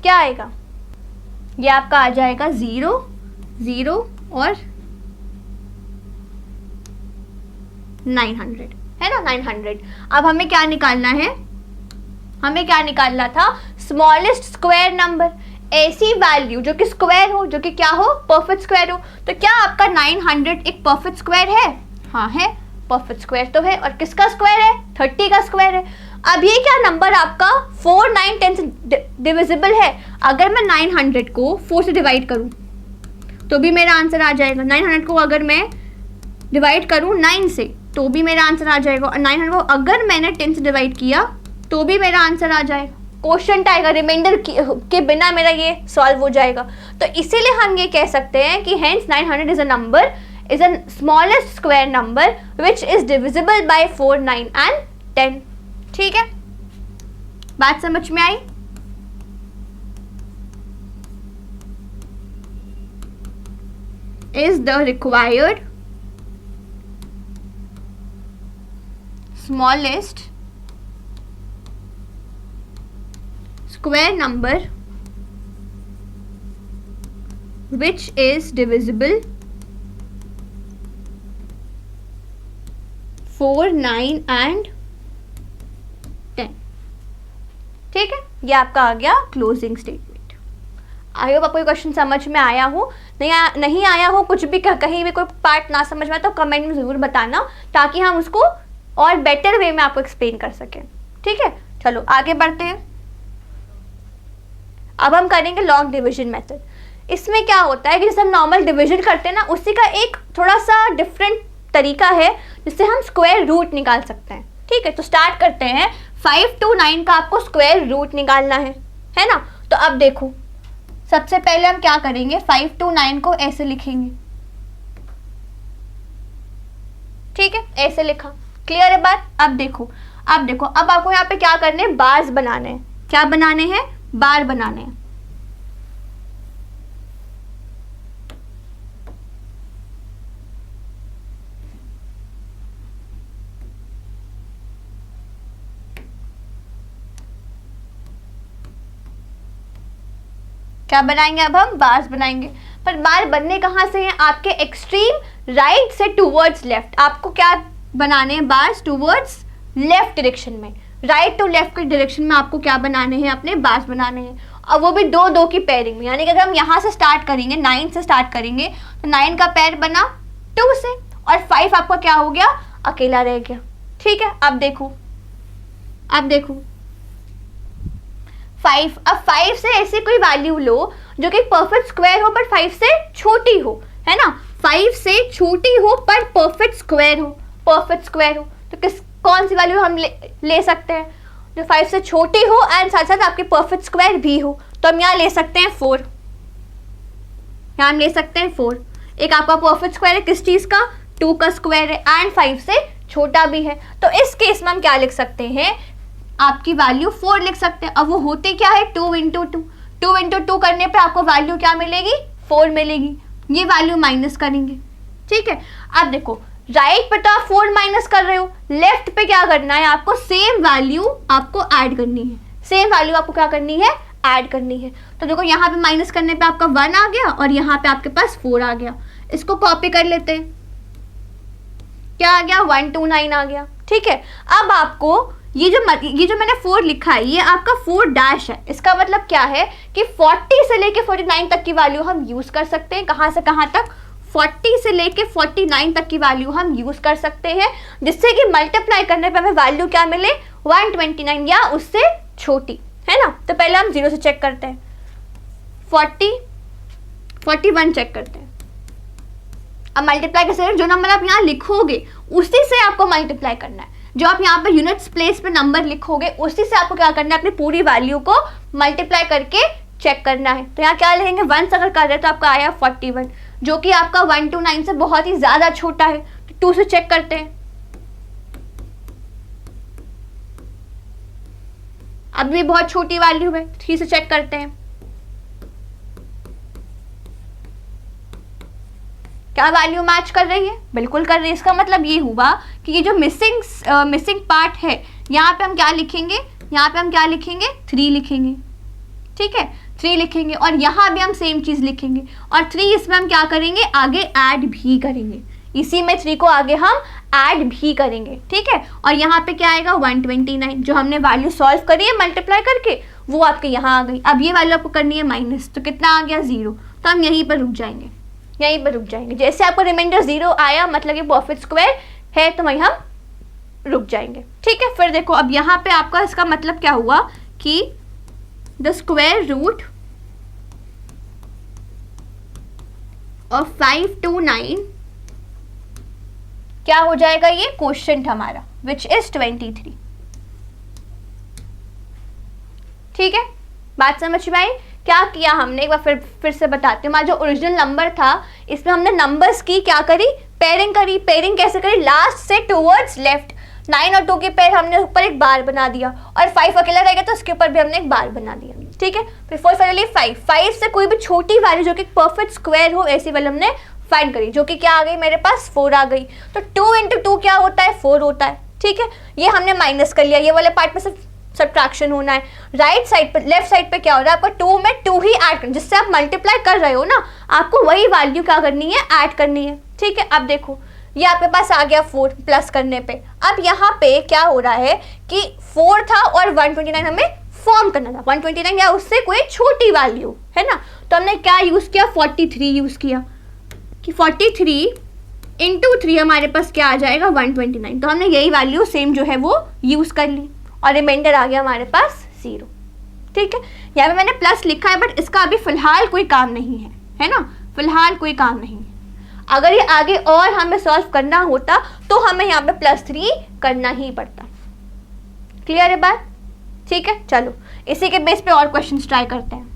क्या आएगा, ये आपका आ जाएगा 0, 0 और 900, है ना, 900। अब हमें क्या निकालना है, हमें क्या निकालना था, स्मॉलेस्ट स्क्वायर नंबर, ऐसी वैल्यू जो कि स्क्वायर हो, जो कि क्या हो, परफेक्ट स्क्वायर हो। तो क्या आपका 900 एक परफेक्ट स्क्वायर है, हाँ है, परफेक्ट स्क्वायर तो है, और किसका स्क्वायर है, 30 का स्क्वायर है। अब ये क्या नंबर आपका 4, 9, 10 से डिविजिबल है। अगर मैं 900 को 4 से डिवाइड करूं तो भी मेरा आंसर आ जाएगा, 900 को अगर मैं डिवाइड करूं 9 से तो भी मेरा आंसर आ जाएगा, और 900 को अगर मैंने 10 से डिवाइड किया तो भी मेरा आंसर आ जाएगा। क्वोशंट आएगा, रिमाइंडर के बिना मेरा ये सॉल्व हो जाएगा। तो इसीलिए हम ये कह सकते हैं कि hence 900 is a number, is a smallest square number which is divisible by 4, 9 and 10। ठीक है, बात समझ में आई। Is the required smallest square number which is divisible 4, 9 and 10। ठीक है, ये आपका आ गया क्लोजिंग स्टेटमेंट। आई होप आपको ये क्वेश्चन समझ में आया हो, नहीं आया हो, कुछ भी कहीं भी कोई पार्ट ना समझ में आए तो कमेंट में ज़रूर बताना, ताकि हम उसको और बेटर वे में आपको एक्सप्लेन कर सकें। ठीक है, चलो आगे बढ़ते हैं। अब हम करेंगे लॉग डिवीजन मेथड। इसमें क्या होता है कि जैसे हम नॉर्मल डिवीजन करते हैं ना, उसी का एक थोड़ा सा डिफरेंट तरीका है जिससे हम स्क्वायर रूट निकाल सकते हैं। ठीक है, तो स्टार्ट करते हैं। 5 to 9 का आपको स्क्वायर रूट निकालना है ना। तो अब देखो, सबसे पहले हम क्या करेंगे, 5 to 9 को ऐसे लिखेंगे। ठीक है, ऐसे लिखा, क्लियर है बात। अब देखो अब आपको यहाँ पे क्या करने हैं, बार्स बनाने हैं। क्या बनाने हैं, बार बनाने हैं। क्या बनाएंगे, अब हम बार्स बनाएंगे। पर बार बनने कहाँ से हैं, आपके एक्सट्रीम राइट से टूवर्ड्स लेफ्ट। आपको क्या बनाने हैं, बार्स टूवर्ड्स लेफ्ट डायरेक्शन में, राइट टू लेफ्ट के डायरेक्शन में आपको क्या बनाने हैं, अपने बार्स बनाने हैं। और वो भी 2-2 की पेयरिंग में, यानी कि अगर हम यहाँ से स्टार्ट करेंगे, 9 से स्टार्ट करेंगे तो 9 का पेयर बना 2 से, और 5 आपका क्या हो गया, अकेला रह गया। ठीक है, अब देखो 5, अब 5 से ऐसी कोई वैल्यू लो जो कि परफेक्ट स्क्वायर हो पर 5 से छोटी हो, है ना। 5 से छोटी हो पर परफेक्ट स्क्वायर हो, तो कौन सी वैल्यू हम ले सकते हैं, जो 5 से छोटी हो एंड साथ साथ आपके परफेक्ट स्क्वायर भी हो। तो हम यहाँ ले सकते हैं 4, यहाँ हम ले सकते हैं 4। एक आपका परफेक्ट स्क्वायर है किस चीज़ का, 2 का स्क्वायर है, एंड 5 से छोटा भी है। तो इस केस में हम क्या लिख सकते हैं, आपकी वैल्यू 4 लिख सकते हैं। अब वो होते क्या है, 2 इंटू 2 करने पे आपको वैल्यू क्या मिलेगी, 4 मिलेगी। ये वैल्यू माइनस करेंगे। ठीक है, अब देखो राइट पे तो आप 4 माइनस कर रहे हो, लेफ्ट पे क्या करना है, आपको सेम वैल्यू आपको ऐड करनी है। सेम वैल्यू आपको क्या करनी है, ऐड करनी है। तो देखो यहाँ पे माइनस करने पे आपका 1 आ गया और यहाँ पे आपके पास 4 आ गया। इसको कॉपी कर लेते हैं, क्या आ गया, 129 आ गया। ठीक है, अब आपको ये जो मैंने 4 लिखा है ये आपका 4 डैश है। इसका मतलब क्या है कि 40 से लेके 49 तक की वैल्यू हम यूज कर सकते हैं। कहाँ से कहाँ तक? 40 से लेके 49 तक की वैल्यू हम यूज कर सकते हैं, जिससे कि मल्टीप्लाई करने पे हमें वैल्यू क्या मिले? 129 या उससे छोटी, है ना। तो पहले हम 0 से चेक करते हैं, 41 चेक करते हैं। अब मल्टीप्लाई कैसे? जो नंबर आप यहाँ लिखोगे उसी से आपको मल्टीप्लाई करना है। जो आप यहाँ पे यूनिट्स प्लेस पे नंबर लिखोगे उसी से आपको क्या करना है? अपनी पूरी वैल्यू को मल्टीप्लाई करके चेक करना है। तो यहाँ क्या लिखेंगे? 1 से अगर कर रहे हैं तो आपका आया 41, जो कि आपका 129 से बहुत ही ज्यादा छोटा है। तो 2 से चेक करते हैं, अब भी बहुत छोटी वैल्यू है। 3 से चेक करते हैं, क्या वैल्यू मैच कर रही है? बिल्कुल कर रही है। इसका मतलब ये हुआ कि ये जो मिसिंग पार्ट है यहाँ पे हम क्या लिखेंगे? यहाँ पे हम क्या लिखेंगे? 3 लिखेंगे, ठीक है, 3 लिखेंगे। और यहाँ भी हम सेम चीज लिखेंगे और 3 इसमें हम क्या करेंगे? आगे ऐड भी करेंगे। इसी में 3 को आगे हम ऐड भी करेंगे, ठीक है। और यहाँ पे क्या आएगा? 129। जो हमने वैल्यू सॉल्व करी है मल्टीप्लाई करके वो आपके यहाँ आ गई। अब ये वैल्यू आपको करनी है माइनस, तो कितना आ गया? 0। तो हम यहीं पर रुक जाएंगे, यहीं पर रुक जाएंगे। जैसे आपको रिमाइंडर 0 आया मतलब ये परफेक्ट स्क्वायर है, तो वहीं हम रुक जाएंगे, ठीक है। फिर देखो अब यहाँ पे आपका इसका मतलब क्या हुआ कि the square root of 5 to 9 क्या हो जाएगा? ये क्वोशिएंट हमारा विच इज 23, ठीक है। बात समझ में आई? क्या किया हमने? एक बार फिर से बताती हूँ। हमारा जो ओरिजिनल नंबर था इसमें हमने नंबर्स की क्या करी? पेयरिंग करी। पेयरिंग कैसे करी? लास्ट से टूवर्ड्स लेफ्ट। 9 और 2 के पेयर हमने ऊपर एक बार बना दिया और 5 अकेला रह गया तो उसके ऊपर भी हमने एक बार बना दिया, ठीक है। फिर 4 फाइनली 5 से कोई भी छोटी वैल्यू जो कि परफेक्ट स्क्वायर हो ऐसी वैल्यू हमने फाइंड करी, जो कि क्या आ गई मेरे पास? 4 आ गई। तो 2 into 2 क्या होता है? 4 होता है, ठीक है। ये हमने माइनस कर लिया, ये वाले पार्ट में सिर्फ सब्ट्रैक्शन होना है। राइट साइड पे, लेफ्ट साइड पे क्या हो रहा है? आपको 2 में 2 ही ऐड करना, जिससे आप मल्टीप्लाई कर रहे हो ना, आपको वही वैल्यू क्या करनी है? ऐड करनी है, ठीक है। अब देखो ये आपके पास आ गया 4 प्लस करने पे। अब यहाँ पे क्या हो रहा है कि 4 था और 129 हमें फॉर्म करना था। 129 या उससे कोई छोटी वैल्यू, है ना। तो हमने क्या यूज किया? 43 यूज किया कि 43 into 3 हमारे पास क्या आ जाएगा? 129। तो हमने यही वैल्यू सेम जो है वो यूज कर ली और रिमाइंडर आ गया हमारे पास 0, ठीक है। यहाँ पे मैंने प्लस लिखा है बट इसका अभी फिलहाल कोई काम नहीं है ना, फिलहाल कोई काम नहीं है। अगर ये आगे और हमें सॉल्व करना होता तो हमें यहाँ पे +3 करना ही पड़ता। क्लियर है बात? ठीक है, चलो इसी के बेस पे और क्वेश्चंस ट्राई करते हैं।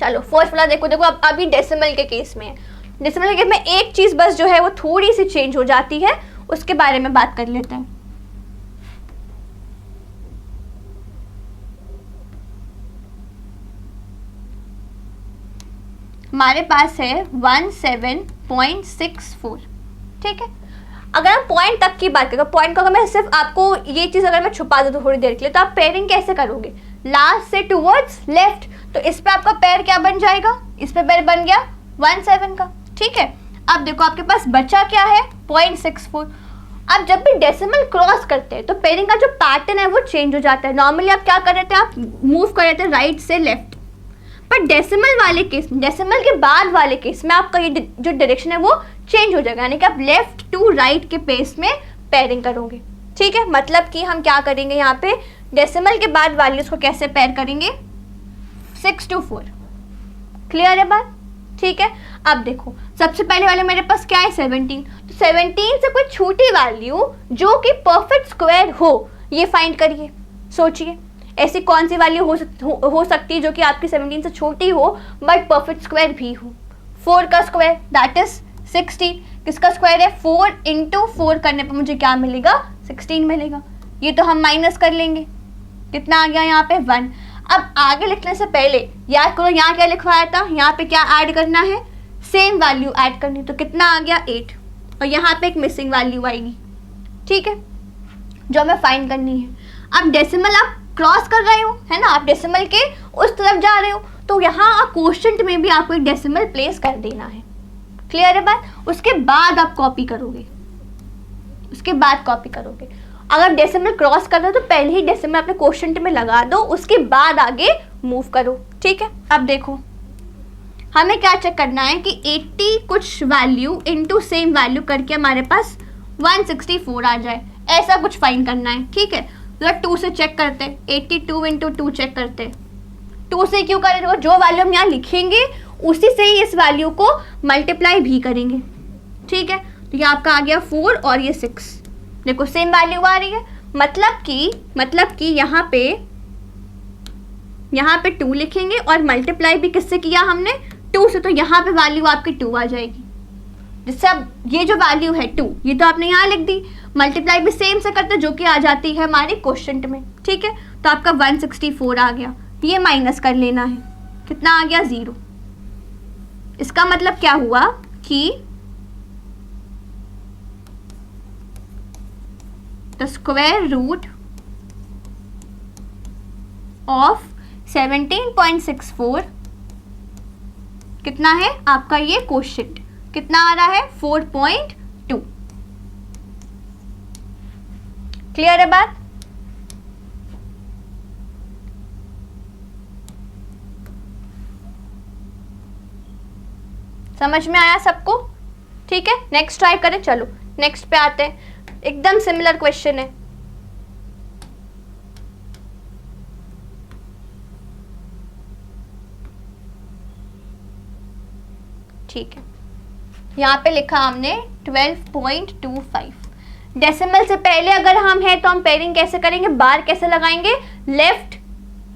चलो फर्स्ट वाला देखो अब अभी डेसिमल के केस में है। डेसिमल के केस में एक चीज बस जो है वो थोड़ी सी चेंज हो जाती है, उसके बारे में बात कर लेते हैं। हमारे पास है 17.64, ठीक है। अगर हम पॉइंट तक की बात करें, पॉइंट को अगर मैं सिर्फ आपको ये चीज अगर मैं छुपा दूं थोड़ी देर के लिए, तो आप पेयरिंग कैसे करोगे? लास्ट से टुवर्ड्स लेफ्ट, तो इस पे आपका पेयर क्या बन जाएगा? इस पे पेयर बन गया 17 का, ठीक है। अब देखो आपके पास बचा क्या है? 0.64। अब जब भी डेसिमल क्रॉस करते हैं तो पेयरिंग का जो पैटर्न है वो चेंज हो जाता है। नॉर्मली आप क्या कर रहे थे? आप मूव कर रहे थे राइट से लेफ्ट, पर डेसिमल वाले केस में, डेसिमल के बाद वाले केस में आपका ये जो डायरेक्शन है वो चेंज हो जाएगा, यानी कि आप लेफ्ट टू राइट के पेस में पेयरिंग करोगे, ठीक है। मतलब कि हम क्या करेंगे यहाँ पे डेसिमल के बाद वैल्यूज को कैसे पेयर करेंगे? 6 to 4। क्लियर है बात? ठीक है। अब देखो सबसे पहले वाले मेरे पास क्या है? 17। तो 17 से कोई छोटी वैल्यू जो कि परफेक्ट स्क्वायर हो ये फाइंड करिए। सोचिए ऐसी कौन सी वैल्यू हो सकती है जो कि आपकी 17 से छोटी हो बट परफेक्ट स्क्वायर भी हो? 4 का स्क्वायर दैट इज 16। किसका स्क्वायर है? 4 into 4 करने पर मुझे क्या मिलेगा? 16 मिलेगा। ये तो हम माइनस कर लेंगे, कितना आ गया यहाँ पे? 1। अब आगे लिखने से पहले याद करो यहाँ क्या लिखवाया था, यहाँ पे क्या ऐड करना है? सेम वैल्यू ऐड करनी। तो कितना आ गया? 8। और यहाँ पे एक मिसिंग वैल्यू आएगी, ठीक है, जो हमें फाइंड करनी है। अब डेसिमल आप क्रॉस कर रहे हो, है ना, आप डेसिमल के उस तरफ जा रहे हो, तो यहाँ क्वोशिएंट में भी आपको एक डेसिमल प्लेस कर देना है। क्लियर है बात? उसके बाद आप कॉपी करोगे, उसके बाद कॉपी करोगे। अगर डेसिमल क्रॉस कर रहे हो तो पहले ही डेसिमल अपने क्वोशंट में लगा दो, उसके बाद आगे मूव करो, ठीक है। अब देखो हमें क्या चेक करना है कि 80 कुछ वैल्यू इनटू सेम वैल्यू करके हमारे पास 164 आ जाए, ऐसा कुछ फाइंड करना है, ठीक है। तो 2 से चेक करते हैं, 82 इंटू 2 चेक करते हैं। 2 से क्यों करें, जो वैल्यू हम यहाँ लिखेंगे उसी से ही इस वैल्यू को मल्टीप्लाई भी करेंगे, ठीक है। तो ये आपका आ गया 4 और ये 6, देखो सेम वैल्यू आ रही है, मतलब कि यहाँ पे 2 लिखेंगे और मल्टीप्लाई भी किससे किया हमने, 2 से, तो यहाँ पे वैल्यू आपकी 2 आ जाएगी। जिससे अब ये जो वैल्यू है 2, ये तो आपने यहाँ लिख दी, मल्टीप्लाई भी सेम से करते जो कि आ जाती है हमारे क्वोशंट में, ठीक है। तो आपका 164 आ गया, ये माइनस कर लेना है, कितना आ गया 0। इसका मतलब क्या हुआ कि द स्क्वायर रूट ऑफ 17.64 कितना है आपका, ये क्वोशंट कितना आ रहा है 4.2। क्लियर है बात। समझ में आया सबको, ठीक है। नेक्स्ट ट्राई करें, चलो नेक्स्ट पे आते हैं, एकदम सिमिलर क्वेश्चन है। ठीक है, यहाँ पे लिखा हमने 12.25। डेसिमल से पहले अगर हम है तो हम पेयरिंग कैसे करेंगे, बार कैसे लगाएंगे, लेफ्ट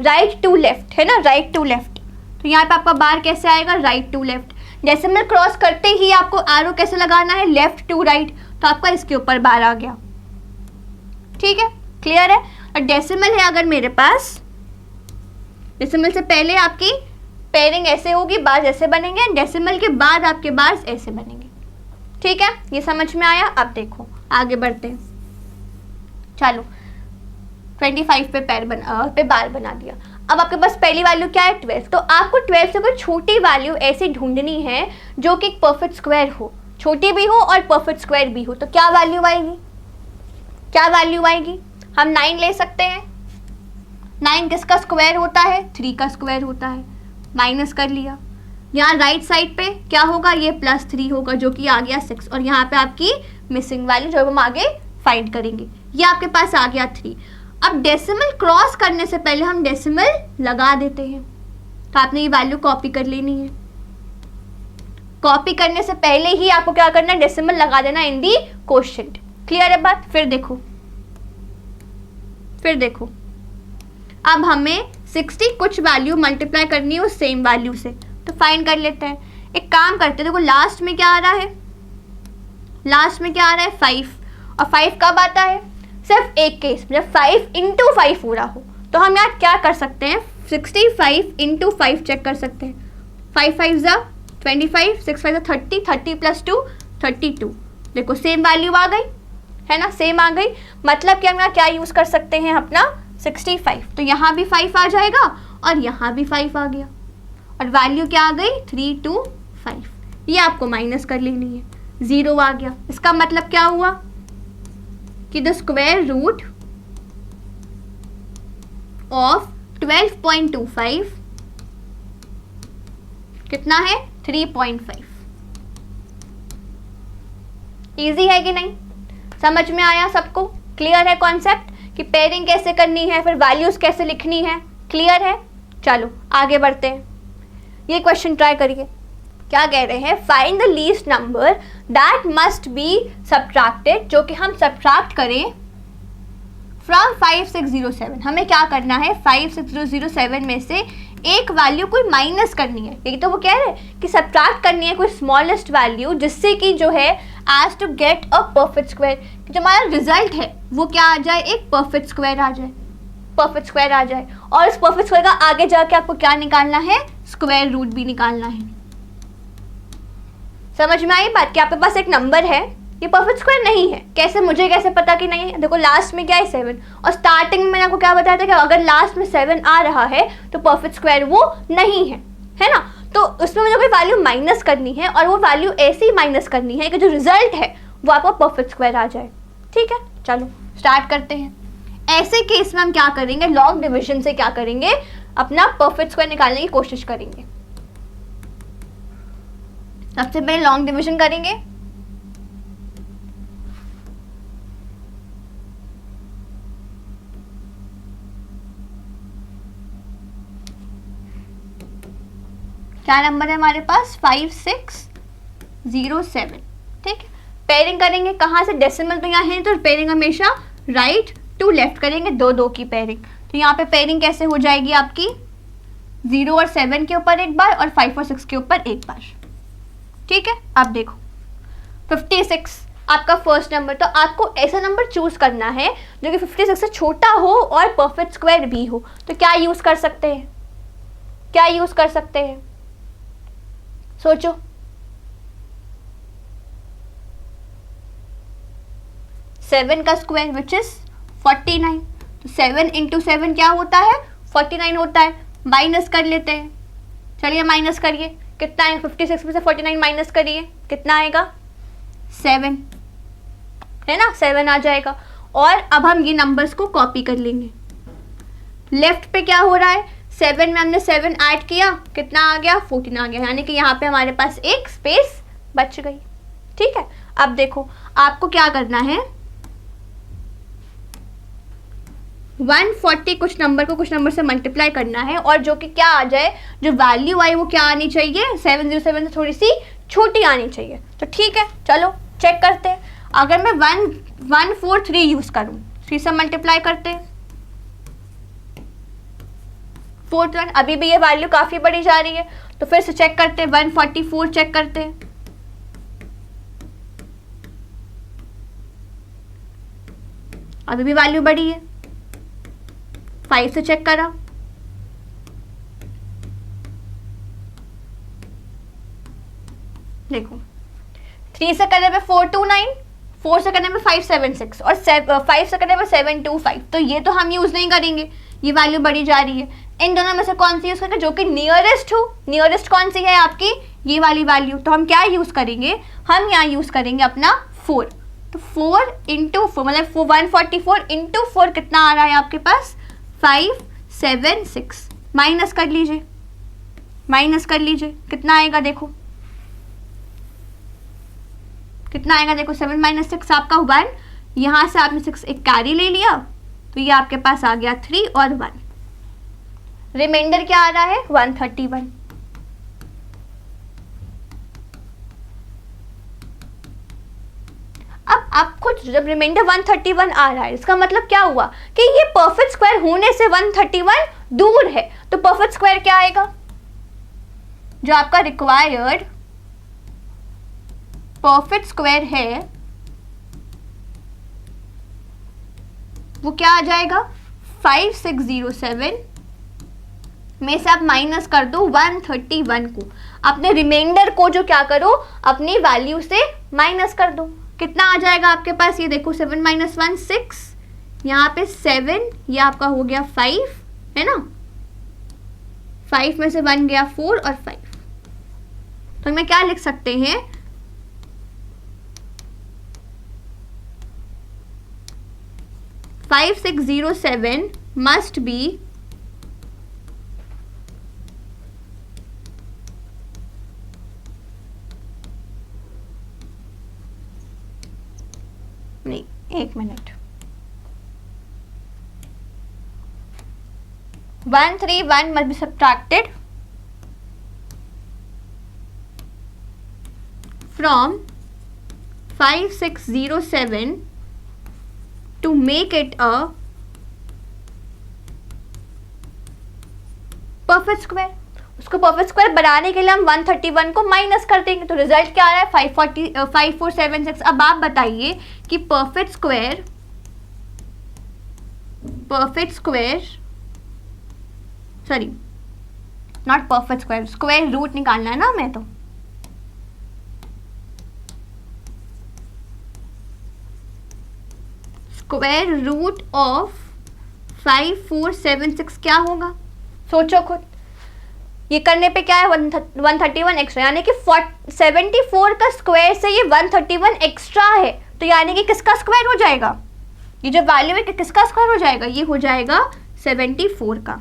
राइट टू लेफ्ट, है ना, राइट टू लेफ्ट। तो यहाँ पे आपका बार कैसे आएगा, right to left. Decimal cross करते ही आपको एरो कैसे लगाना है, लेफ्ट टू राइट, तो आपका इसके ऊपर बार आ गया, ठीक है, क्लियर है। और डेसिमल है अगर मेरे पास, डेसिमल से पहले आपकी पेयरिंग ऐसे होगी, बार ऐसे बनेंगे, डेसिमल के बाद आपके बार ऐसे बनेंगे, ठीक है। ये समझ में आया। अब देखो आगे बढ़ते हैं, चलो 25 पे बार बना दिया। अब आपके पास पहली वैल्यू क्या है 12, तो आपको 12 से कोई छोटी वैल्यू ऐसी ढूंढनी है जो कि एक परफेक्ट स्क्वायर हो, छोटी भी हो और परफेक्ट स्क्वायर भी हो। तो क्या वैल्यू आएगी, क्या वैल्यू आएगी, हम 9 ले सकते हैं। 9 किसका स्क्वायर होता है, 3 का स्क्वायर होता है, माइनस कर लिया। यहाँ राइट साइड पे क्या होगा, ये +3 होगा जो कि आ गया 6, और यहाँ पे आपकी मिसिंग वैल्यू जो हम आगे फाइंड करेंगे, ये आपके पास आ गया 3। अब डेसिमल क्रॉस करने से पहले हम डेसिमल लगा देते हैं, तो आपने ये वैल्यू कॉपी कर लेनी है। कॉपी करने से पहले ही आपको क्या करना है, डेसिमल लगा देना इन दी क्वोशंट। क्लियर है बात। फिर देखो अब हमें 60 कुछ वैल्यू मल्टीप्लाई करनी है उस सेम वैल्यू से, तो फाइंड कर लेते हैं। एक काम करते हैं, देखो लास्ट में क्या आ रहा है, लास्ट में क्या आ रहा है 5, और 5 कब आता है, सिर्फ एक केस जब 5 इंटू 5 पूरा हो। तो हम यहाँ क्या कर सकते हैं, 65 इंटू 5 चेक कर सकते हैं। 5 5 ज़ा 25, 6 5 ज़ा 30, 30 + 2 32। देखो सेम वैल्यू आ गई है ना, सेम आ गई। मतलब कि हम यहाँ क्या यूज़ कर सकते हैं अपना 65, तो यहाँ भी 5 आ जाएगा और यहाँ भी 5 आ गया, और वैल्यू क्या आ गई 3 2 5। ये आपको माइनस कर लेनी है, 0 आ गया। इसका मतलब क्या हुआ कि द स्क्वायर रूट ऑफ 12.25 कितना है 3.5। इजी है कि नहीं, समझ में आया सबको, क्लियर है कॉन्सेप्ट कि पेयरिंग कैसे करनी है, फिर वैल्यूज कैसे लिखनी है, क्लियर है। चलो आगे बढ़ते हैं, ये क्वेश्चन ट्राई करिए। क्या कह रहे हैं, find the least number that must be subtracted, जो कि हम सब्ट्रैक्ट करें फ्रॉम 5607। हमें क्या करना है, 5607 में से एक वैल्यू कोई माइनस करनी है। यही तो वो कह रहे हैं कि सब्ट्रैक्ट करनी है कोई स्मॉलेस्ट वैल्यू, जिससे कि जो है as to get a perfect square, जो हमारा रिजल्ट है वो क्या आ जाए, एक परफेक्ट स्क्वायर आ जाए, परफेक्ट स्क्वायर आ जाए। और इस परफेक्ट स्क्वायर का आगे जाके आपको क्या निकालना है, स्क्वायर रूट भी निकालना है। समझ में आई बात कि आपके पास एक नंबर है, ये परफेक्ट स्क्वायर नहीं है, कैसे, मुझे कैसे पता कि नहीं है। देखो लास्ट में क्या है 7, और स्टार्टिंग में मैंने आपको क्या बताया था कि अगर लास्ट में 7 आ रहा है तो परफेक्ट स्क्वायर वो नहीं है ना। तो उसमें मुझे कोई वैल्यू माइनस करनी है, और वो वैल्यू ऐसी माइनस करनी है कि जो रिजल्ट है वो आपका परफेक्ट स्क्वायर आ जाए। ठीक है, चलो स्टार्ट करते हैं। ऐसे केस में हम क्या करेंगे, लॉन्ग डिवीजन से क्या करेंगे, अपना परफेक्ट स्क्वायर निकालने की कोशिश करेंगे। सबसे पहले लॉन्ग डिवीजन करेंगे। क्या नंबर है हमारे पास, 5607। ठीक है, पेयरिंग करेंगे कहाँ से, डेसिमल तो यहाँ है तो पेयरिंग हमेशा राइट टू लेफ्ट करेंगे, 2 की पेयरिंग। तो यहाँ पे पेयरिंग कैसे हो जाएगी आपकी, 0 और 7 के ऊपर एक बार और 5 और 6 के ऊपर एक बार। ठीक है, अब देखो 56 आपका फर्स्ट नंबर, तो आपको ऐसा नंबर चूज करना है जो कि 56 से छोटा हो और परफेक्ट स्क्वायर भी हो। तो क्या यूज कर सकते हैं, क्या यूज कर सकते हैं, सोचो। 7 का स्क्वायर विच इज 49, तो 7 इंटू 7 क्या होता है, 49 होता है। माइनस कर लेते हैं, चलिए माइनस करिए, कितना है 56 में से 49 माइनस करिए, कितना आएगा 7, है ना, 7 आ जाएगा। और अब हम ये नंबर्स को कॉपी कर लेंगे। लेफ्ट पे क्या हो रहा है, 7 में हमने 7 ऐड किया, कितना आ गया 14 आ गया, यानी कि यहाँ पे हमारे पास एक स्पेस बच गई। ठीक है, अब देखो आपको क्या करना है, 140 कुछ नंबर को कुछ नंबर से मल्टीप्लाई करना है, और जो कि क्या आ जाए, जो वैल्यू आई वो क्या आनी चाहिए, 707 से थोड़ी सी छोटी आनी चाहिए। तो ठीक है, चलो चेक करते हैं। अगर मैं 143 यूज करूं, 3 से मल्टीप्लाई करते हैं, 4, अभी भी ये वैल्यू काफी बड़ी जा रही है, तो फिर से चेक करते हैं, 144 चेक करते हैं, अभी भी वैल्यू बड़ी है। 5 से चेक करा, देखो 3 से करने पे 429, 4 से करने पे 576 और 5 से करने पे 725, तो ये तो हम यूज नहीं करेंगे, ये वैल्यू बढ़ी जा रही है। इन दोनों में से कौन सी यूज करेंगे, जो कि नियरेस्ट हो, नियरेस्ट कौन सी है आपकी, ये वाली वैल्यू। तो हम क्या यूज करेंगे, हम यहाँ यूज करेंगे अपना 4। तो 4 इंटू 4 मतलब 144 इंटू 4 कितना आ रहा है आपके पास, 576। माइनस कर लीजिए, माइनस कर लीजिए, कितना आएगा देखो, कितना आएगा देखो, 7 माइनस 6 आपका 1, यहाँ से आपने 6 एक कैरी ले लिया, तो ये आपके पास आ गया 3 और 1, रिमाइंडर क्या आ रहा है 131। अब आप खुद, जब रिमाइंडर 131 आ रहा है, इसका मतलब क्या हुआ कि ये परफेक्ट स्क्वायर होने से 131 दूर है, तो परफेक्ट स्क्वायर क्या आएगा, जो आपका रिक्वायर्ड परफेक्ट स्क्वायर है वो क्या आ जाएगा, 5607 में से आप माइनस कर दो 131 को, अपने रिमाइंडर को जो क्या करो, अपनी वैल्यू से माइनस कर दो, कितना आ जाएगा आपके पास, ये देखो 7 माइनस 1 6, यहाँ पे 7, ये आपका हो गया 5, है ना, 5 में से 1 गया 4 और 5, तो हमें क्या लिख सकते हैं, 5607 must be नहीं, एक minute, 131 must be subtracted from 5607 to make it a perfect square. उसको परफेक्ट स्क्वायर बनाने के लिए हम 131 को माइनस कर देंगे, तो रिजल्ट क्या आ रहा है 5476। अब आप बताइए कि perfect square sorry not perfect square, square root निकालना है ना हमें, तो स्क्वायर रूट ऑफ 5476 क्या होगा, सोचो खुद। ये करने पे क्या है 131 एक्स्ट्रा, यानी कि 74 का स्क्वायर से ये 131 एक्स्ट्रा है, तो यानी कि किसका स्क्वायर हो जाएगा, ये जो वैल्यू है किसका स्क्वायर हो जाएगा, ये हो जाएगा 74 का।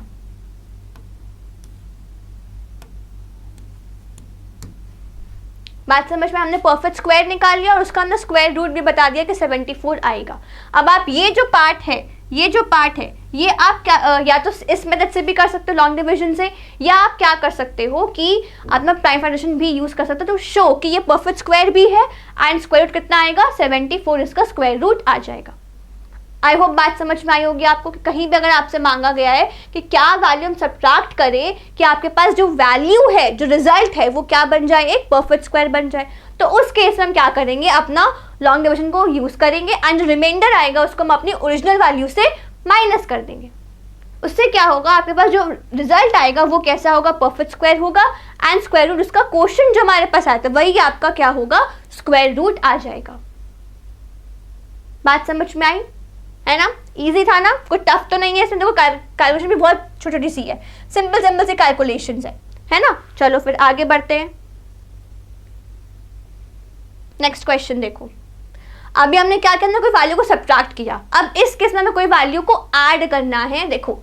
बात समझ में, हमने परफेक्ट स्क्वायर निकाल लिया और उसका हमने स्क्वायर रूट भी बता दिया कि 74 आएगा। अब आप ये जो पार्ट है ये आप क्या या तो इस मेथड से भी कर सकते हो लॉन्ग डिवीजन से, या आप क्या कर सकते हो कि अपना प्राइम फ्रैक्शन भी यूज कर सकते हो, तो शो कि ये परफेक्ट स्क्वायर भी है एंड स्क्वायर रूट कितना आएगा 74, इसका स्क्वायर रूट आ जाएगा। आई होप बात समझ में आई होगी आपको कि कहीं भी अगर आपसे मांगा गया है कि क्या वैल्यू हम सब्ट्रैक्ट करें कि आपके पास जो वैल्यू है, जो रिजल्ट है वो क्या बन जाए, एक परफेक्ट स्क्वायर बन जाए, तो उस केस में हम क्या करेंगे, अपना लॉन्ग डिवीजन को यूज करेंगे एंड जो रिमाइंडर आएगा उसको हम अपनी ओरिजिनल वैल्यू से माइनस कर देंगे। उससे क्या होगा, आपके पास जो रिजल्ट आएगा वो कैसा होगा, परफेक्ट स्क्वायर होगा एंड स्क्वायर रूट उसका क्वोशिएंट जो हमारे पास आता है वही आपका क्या होगा, स्क्वायर रूट आ जाएगा। बात समझ में आई है ना, इजी था ना, कोई टफ तो नहीं है इसमें, देखो कैलकुलेशन भी बहुत छोटी छोटी सी है, सिंपल सी कैलकुलेशंस है ना। चलो फिर आगे बढ़ते हैं, नेक्स्ट क्वेश्चन देखो। अभी हमने क्या किया, कोई वैल्यू को सब्ट्रैक्ट किया, अब इस केस में हमें कोई वैल्यू को ऐड करना है। देखो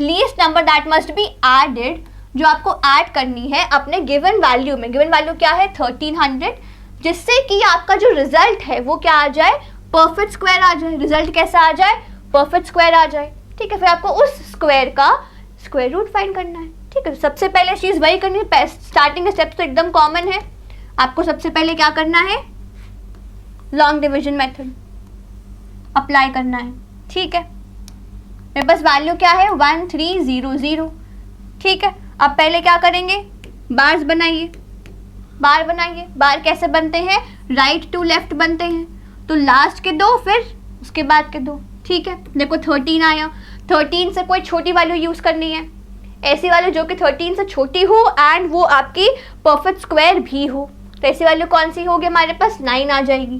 least number that must be added, जो आपको ऐड करनी है अपने गिवन वैल्यू में। गिवन वैल्यू क्या है 1300, जिससे कि आपका जो रिजल्ट है वो क्या आ जाए, परफेक्ट स्क्वायर आ जाए। रिजल्ट कैसा आ जाए, परफेक्ट स्क्वायर आ जाए। ठीक है, फिर आपको उस स्क्वायर का स्क्वायर रूट फाइंड करना है। ठीक है, सबसे पहले चीज वही करनी है, स्टार्टिंग स्टेप तो एकदम कॉमन है। आपको सबसे पहले क्या करना है, लॉन्ग डिवीजन मेथड अप्लाई करना है। ठीक है, मेरे पास वैल्यू क्या है 1300। ठीक है, अब पहले क्या करेंगे, बार्स बनाइए, बार कैसे बनते हैं, राइट टू लेफ्ट बनते हैं, तो लास्ट के दो फिर उसके बाद के दो। ठीक है, देखो 13 आया, 13 से कोई छोटी वैल्यू यूज करनी है, ऐसी वैल्यू जो कि 13 से छोटी हो एंड वो आपकी परफेक्ट स्क्वायर भी हो। तो ऐसी वैल्यू कौन सी होगी, हमारे पास 9 आ जाएगी,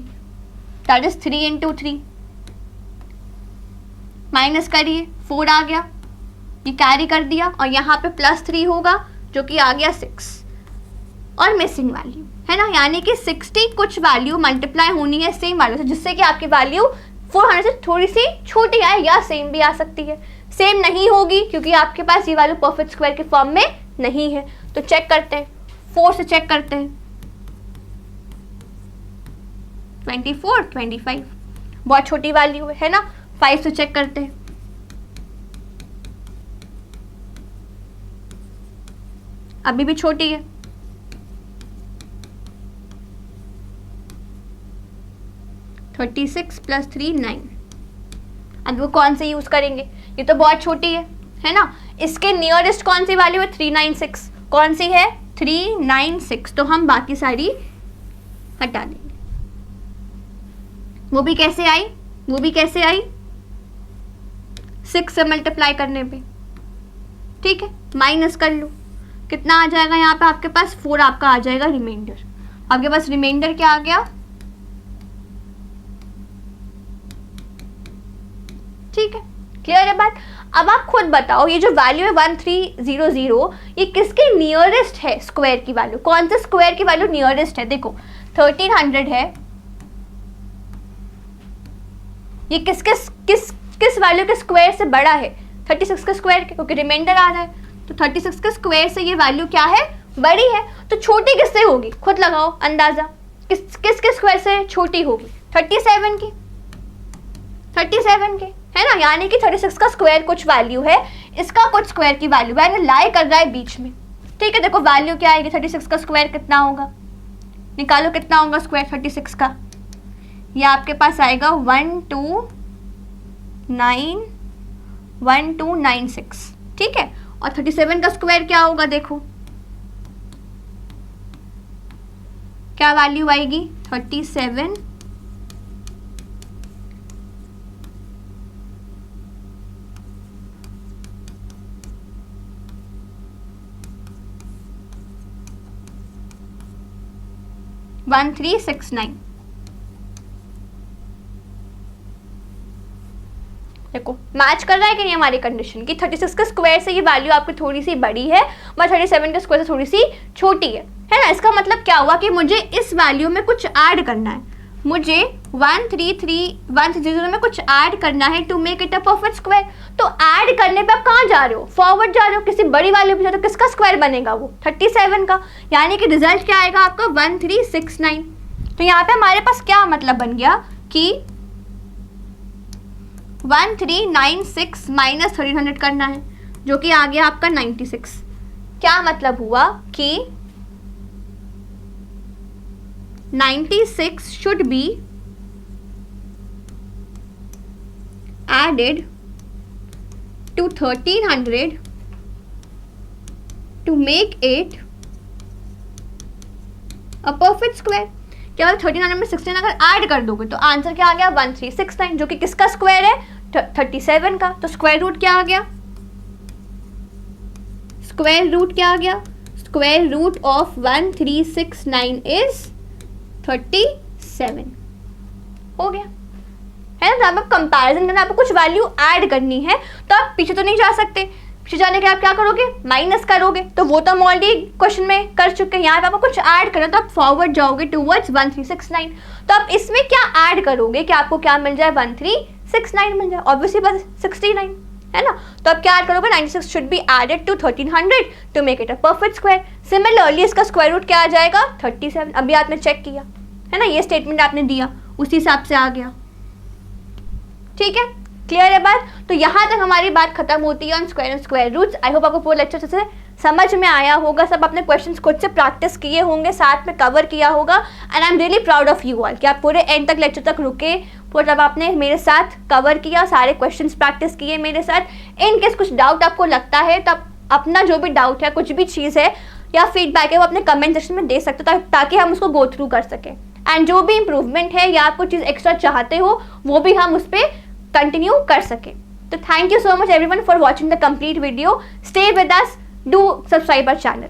दैट इज 3 into 3। माइनस करिए, 4 आ गया, ये कैरी कर दिया, और यहाँ पे +3 होगा जो कि आ गया 6, और मिसिंग वैल्यू है ना, यानी कि 60 कुछ वैल्यू मल्टीप्लाई होनी है सेम वैल्यू से, जिससे कि आपकी वैल्यू 400 से थोड़ी सी छोटी आए या सेम भी आ सकती है। सेम नहीं होगी क्योंकि आपके पास ये वैल्यू परफेक्ट स्क्वायर के फॉर्म में नहीं है। तो चेक करते हैं, 4 से चेक करते हैं, 24, 25 बहुत छोटी वैल्यू है ना। 5 से चेक करते हैं, अभी भी छोटी है। 36 + 3 9। अब वो कौन से यूज करेंगे, ये तो बहुत छोटी है ना। इसके नियरेस्ट कौन सी वैल्यू है 396, कौन सी है 396, तो हम बाकी सारी हटा देंगे। वो भी कैसे आई 6 से मल्टीप्लाई करने पे। ठीक है, माइनस कर लो, कितना आ जाएगा यहाँ पे आपके पास 4 आपका आ जाएगा रिमाइंडर। आपके पास रिमाइंडर क्या आ गया, ठीक है, क्लियर है बात। अब आप खुद बताओ, ये जो वैल्यू है 1300 ये किसके नियरेस्ट है, स्क्वायर की वैल्यू, कौन से स्क्वायर की वैल्यू नियरेस्ट है। देखो 1300 है, ये किस वैल्यू के स्क्वायर से बड़ा है, 36 के स्क्वायर के, क्योंकि रिमाइंडर आ रहा है, तो 36 के स्क्वायर से ये वैल्यू क्या है, बड़ी है। तो छोटी किससे होगी, खुद लगाओ अंदाजा, किसके स्क्वायर से छोटी होगी, 37 के, है ना, यानी कि 36 का स्क्वायर कुछ वैल्यू है, इसका कुछ स्क्वायर की वैल्यू है, लाई कर रहा है बीच में। ठीक है, देखो वैल्यू क्या आएगी, 36 का स्क्वायर कितना होगा, निकालो कितना होगा स्क्वायर 36 का, ये आपके पास आएगा 1296। ठीक है, और 37 का स्क्वायर क्या होगा, देखो क्या वैल्यू आएगी 37 1369। देखो मैच कर रहा है कि नहीं हमारी कंडीशन की, 36 के स्क्वायर से ये वैल्यू आपकी थोड़ी सी बड़ी है, और 37 के स्क्वायर से थोड़ी सी छोटी है ना। इसका मतलब क्या हुआ कि मुझे इस वैल्यू में कुछ ऐड करना है, मुझे 133 में कुछ ऐड करना है to make it a perfect square. तो ऐड करने पे आप कहाँ जा रहे हो, फॉरवर्ड जा रहे हो, किसी बड़ी वाले पे जा रहे हो, किसका स्क्वायर बनेगा वो 37 का, यानी कि रिजल्ट क्या आएगा आपका 1369। तो यहाँ पे हमारे पास क्या मतलब बन गया कि 1396 माइनस 1300 करना है, जो कि आ गया आपका 96। क्या मतलब हुआ कि 96 should be added to 1300 to make it a perfect square। क्या 1300 में 16 अगर ऐड कर दोगे तो आंसर क्या आ गया 1369, जो कि किसका स्क्वायर है 37 का। तो स्क्वायर रूट क्या आ गया, स्क्वायर रूट क्या आ गया, स्क्वायर रूट ऑफ 1369 इज 37 हो गया, है ना। जब आप कंपैरिजन करना, आपको कुछ वैल्यू ऐड करनी है तो आप पीछे तो नहीं जा सकते, पीछे जाने के आप क्या करोगे, माइनस करोगे, तो वो तो हम ऑलरेडी क्वेश्चन में कर चुके हैं। यहाँ पे आपको कुछ ऐड करना तो आप फॉरवर्ड जाओगे टूवर्ड्स 1369। तो आप इसमें क्या ऐड करोगे कि आपको क्या मिल जाए 1369 मिल जाए, ऑब्वियसली बस 69, है ना। तो आप क्या ऐड करोगे, 96 should be added to 1300 to make it a perfect square. Similarly इसका स्क्वायर रूट क्या आ जाएगा 37। अभी आपने चेक किया है ना, ये स्टेटमेंट आपने दिया उसी हिसाब से आ गया, ठीक है, क्लियर है बात। तो यहाँ तक हमारी बात खत्म होती है on square and square roots. I hope आपको पूरा लेक्चर से समझ में आया होगा, सब अपने क्वेश्चंस खुद से प्रैक्टिस किए होंगे, साथ में कवर किया होगा। And I am really proud of you all कि आप पूरे एंड तक लेक्चर तक रुके, पूरा जब आपने मेरे साथ कवर किया, सारे क्वेश्चंस प्रैक्टिस किए मेरे साथ। इन केस कुछ डाउट आपको लगता है तो आप अपना जो भी डाउट है, कुछ भी चीज़ है या फीडबैक है, वो अपने कमेंट सेक्शन में दे सकते हो ताकि हम उसको गो थ्रू कर सकें। एंड जो भी इंप्रूवमेंट है या आप कुछ चीज़ एक्स्ट्रा चाहते हो वो भी हम उस पर कंटिन्यू कर सकें। तो thank you so much everyone for watching the complete video. Stay with us, do subscribe our channel.